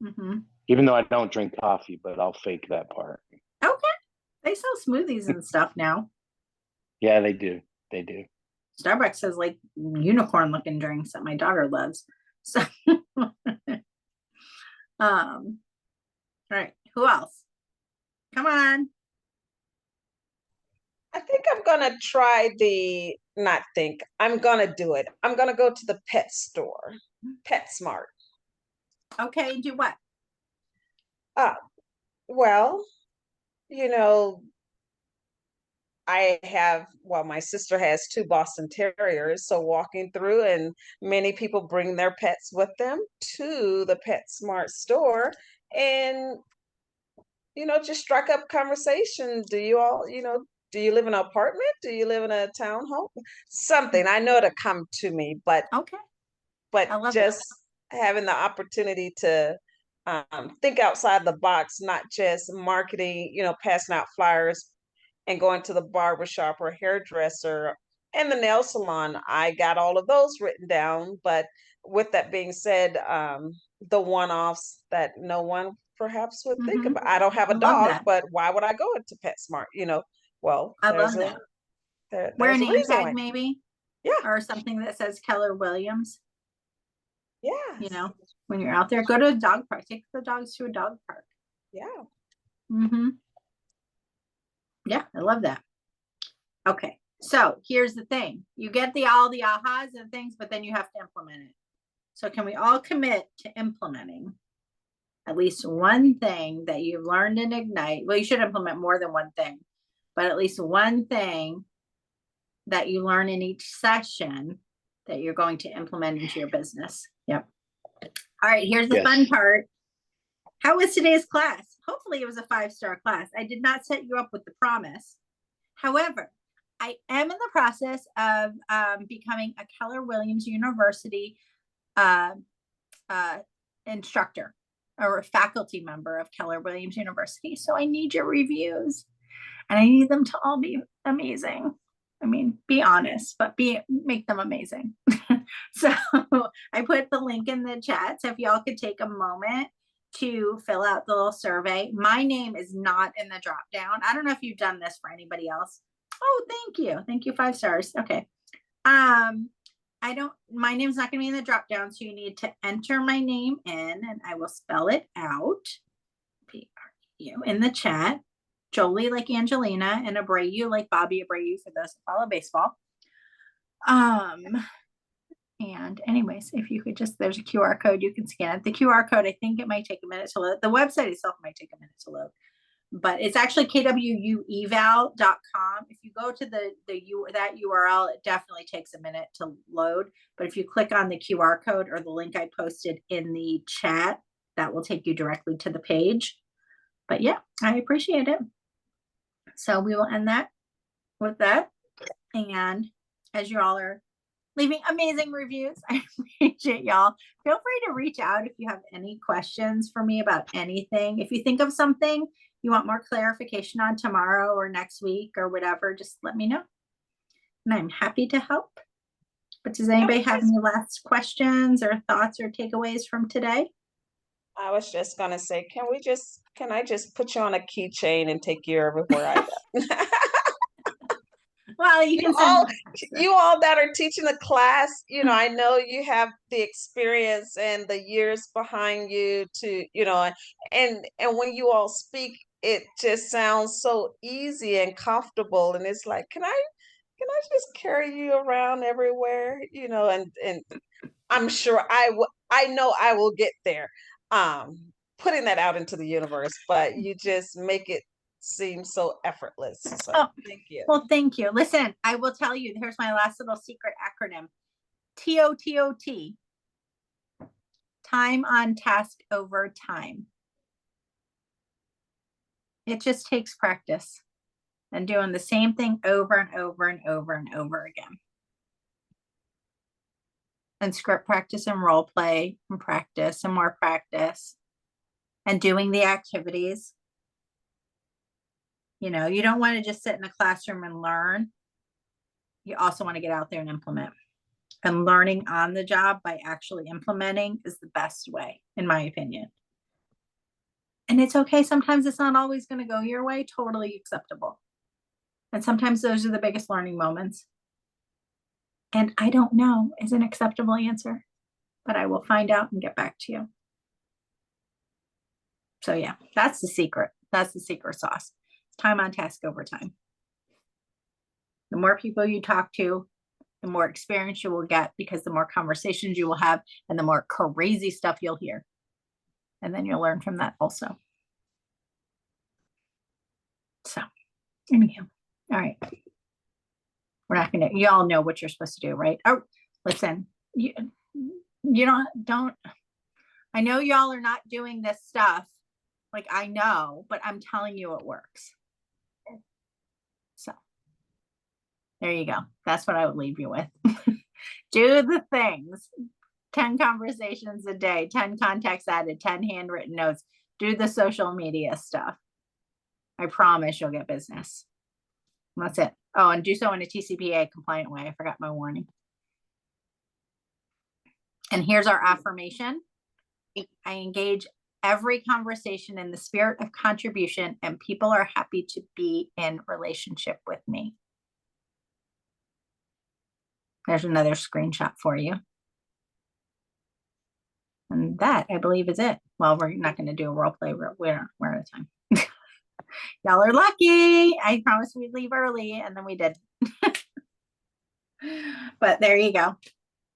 Mm-hmm. Even though I don't drink coffee, but I'll fake that part. Okay. They sell smoothies and stuff now. Yeah, they do. They do. Starbucks has like unicorn looking drinks that my daughter loves. So all right, who else? Come on. I think I'm gonna try I'm gonna do it. I'm gonna go to the pet store, PetSmart. Okay, do what? Well, you know, my sister has 2 Boston Terriers, so walking through, and many people bring their pets with them to the PetSmart store, and, you know, just strike up conversation. Do you all, you know, do you live in an apartment? Do you live in a townhome? Something. I know to come to me, but just having the opportunity to think outside the box, not just marketing, you know, passing out flyers and going to the barbershop or hairdresser and the nail salon. I got all of those written down, but with that being said, the one-offs that no one perhaps would think about. I don't have a dog, but why would I go into PetSmart? You know, well, I love that. Wear a name tag maybe. Yeah. Or something that says Keller Williams. Yeah. You know, when you're out there, go to a dog park. Take the dogs to a dog park. Yeah. Mm-hmm. Yeah, I love that. Okay, so here's the thing. You get all the ahas and things, but then you have to implement it. So can we all commit to implementing at least one thing that you've learned in Ignite? Well, you should implement more than one thing, but at least one thing that you learn in each session that you're going to implement into your business. Yep. All right, here's the fun part. How was today's class? Hopefully it was a 5-star class. I did not set you up with the promise. However, I am in the process of becoming a Keller Williams University instructor or a faculty member of Keller Williams University. So I need your reviews and I need them to all be amazing. I mean, be honest, but make them amazing. So I put the link in the chat. So if y'all could take a moment to fill out the little survey. My name is not in the drop down. I don't know if you've done this for anybody else. Oh, thank you. Thank you. 5 stars. Okay. My name's not going to be in the drop down. So you need to enter my name in, and I will spell it out. P-R-E-U in the chat. Jolie like Angelina, and Abreu like Bobby Abreu for those that follow baseball. And anyways, if you could just, there's a QR code, you can scan it. The QR code, I think it might take a minute to load. The website itself might take a minute to load, but it's actually kwueval.com. If you go to that URL, it definitely takes a minute to load. But if you click on the QR code or the link I posted in the chat, that will take you directly to the page. But yeah, I appreciate it. So we will end that with that. And as you all are leaving amazing reviews, I appreciate y'all. Feel free to reach out if you have any questions for me about anything. If you think of something you want more clarification on tomorrow or next week or whatever, just let me know. And I'm happy to help. But does anybody have any last questions or thoughts or takeaways from today? I was just gonna say, can I just put you on a keychain and take you everywhere I go? Well, you all that are teaching the class, I know you have the experience and the years behind you to, and when you all speak, it just sounds so easy and comfortable. And it's like, can I just carry you around everywhere? And I'm sure I know I will get there. Putting that out into the universe, but you just make it seem so effortless. So thank you. Well, thank you. Listen, I will tell you, here's my last little secret acronym. TOTOT. Time on task over time. It just takes practice and doing the same thing over and over and over and over again. And script practice and role play and practice and more practice and doing the activities. You don't want to just sit in a classroom and learn. You also want to get out there and implement. And learning on the job by actually implementing is the best way, in my opinion. And it's okay. Sometimes it's not always going to go your way. Totally acceptable. And sometimes those are the biggest learning moments. And I don't know is an acceptable answer, but I will find out and get back to you. So yeah, that's the secret. That's the secret sauce. It's time on task over time. The more people you talk to, the more experience you will get, because the more conversations you will have and the more crazy stuff you'll hear. And then you'll learn from that also. So anyhow, all right. We're not going to, you all know what you're supposed to do, right? Oh, listen, you don't, I know y'all are not doing this stuff. Like I know, but I'm telling you it works. So there you go. That's what I would leave you with. Do the things. 10 conversations a day, 10 contacts added, 10 handwritten notes. Do the social media stuff. I promise you'll get business. That's it. Oh, and do so in a TCPA compliant way. I forgot my warning. And here's our affirmation. I engage every conversation in the spirit of contribution, and people are happy to be in relationship with me. There's another screenshot for you. And that, I believe, is it. Well, we're not going to do a role play. We're out of time. Y'all are lucky. I promised we'd leave early, and then we did. But there you go.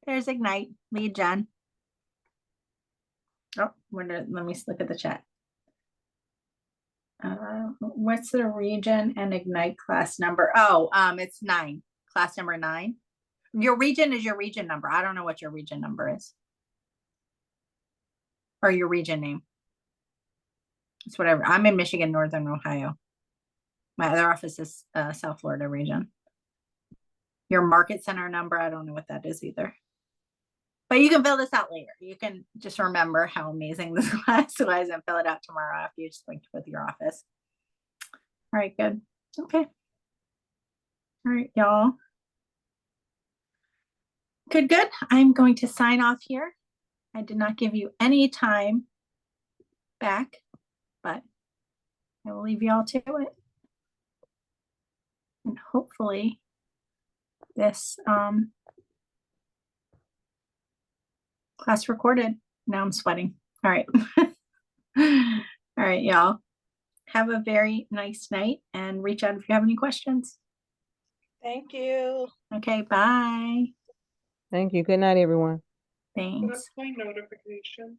There's Ignite, lead gen. Oh, let me look at the chat. What's the region and Ignite class number? Oh, it's 9, class number 9. Your region is your region number. I don't know what your region number is. Or your region name. It's whatever. I'm in Michigan, Northern Ohio. My other office is South Florida region. Your market center number, I don't know what that is either. But you can fill this out later. You can just remember how amazing this class was and fill it out tomorrow after you just linked with your office. All right, good. Okay. All right, y'all. Good. I'm going to sign off here. I did not give you any time back, but I will leave you all to it. And hopefully this class recorded. Now I'm sweating. All right. All right, y'all. Have a very nice night and reach out if you have any questions. Thank you. Okay, bye. Thank you. Good night, everyone. Thanks. Notification.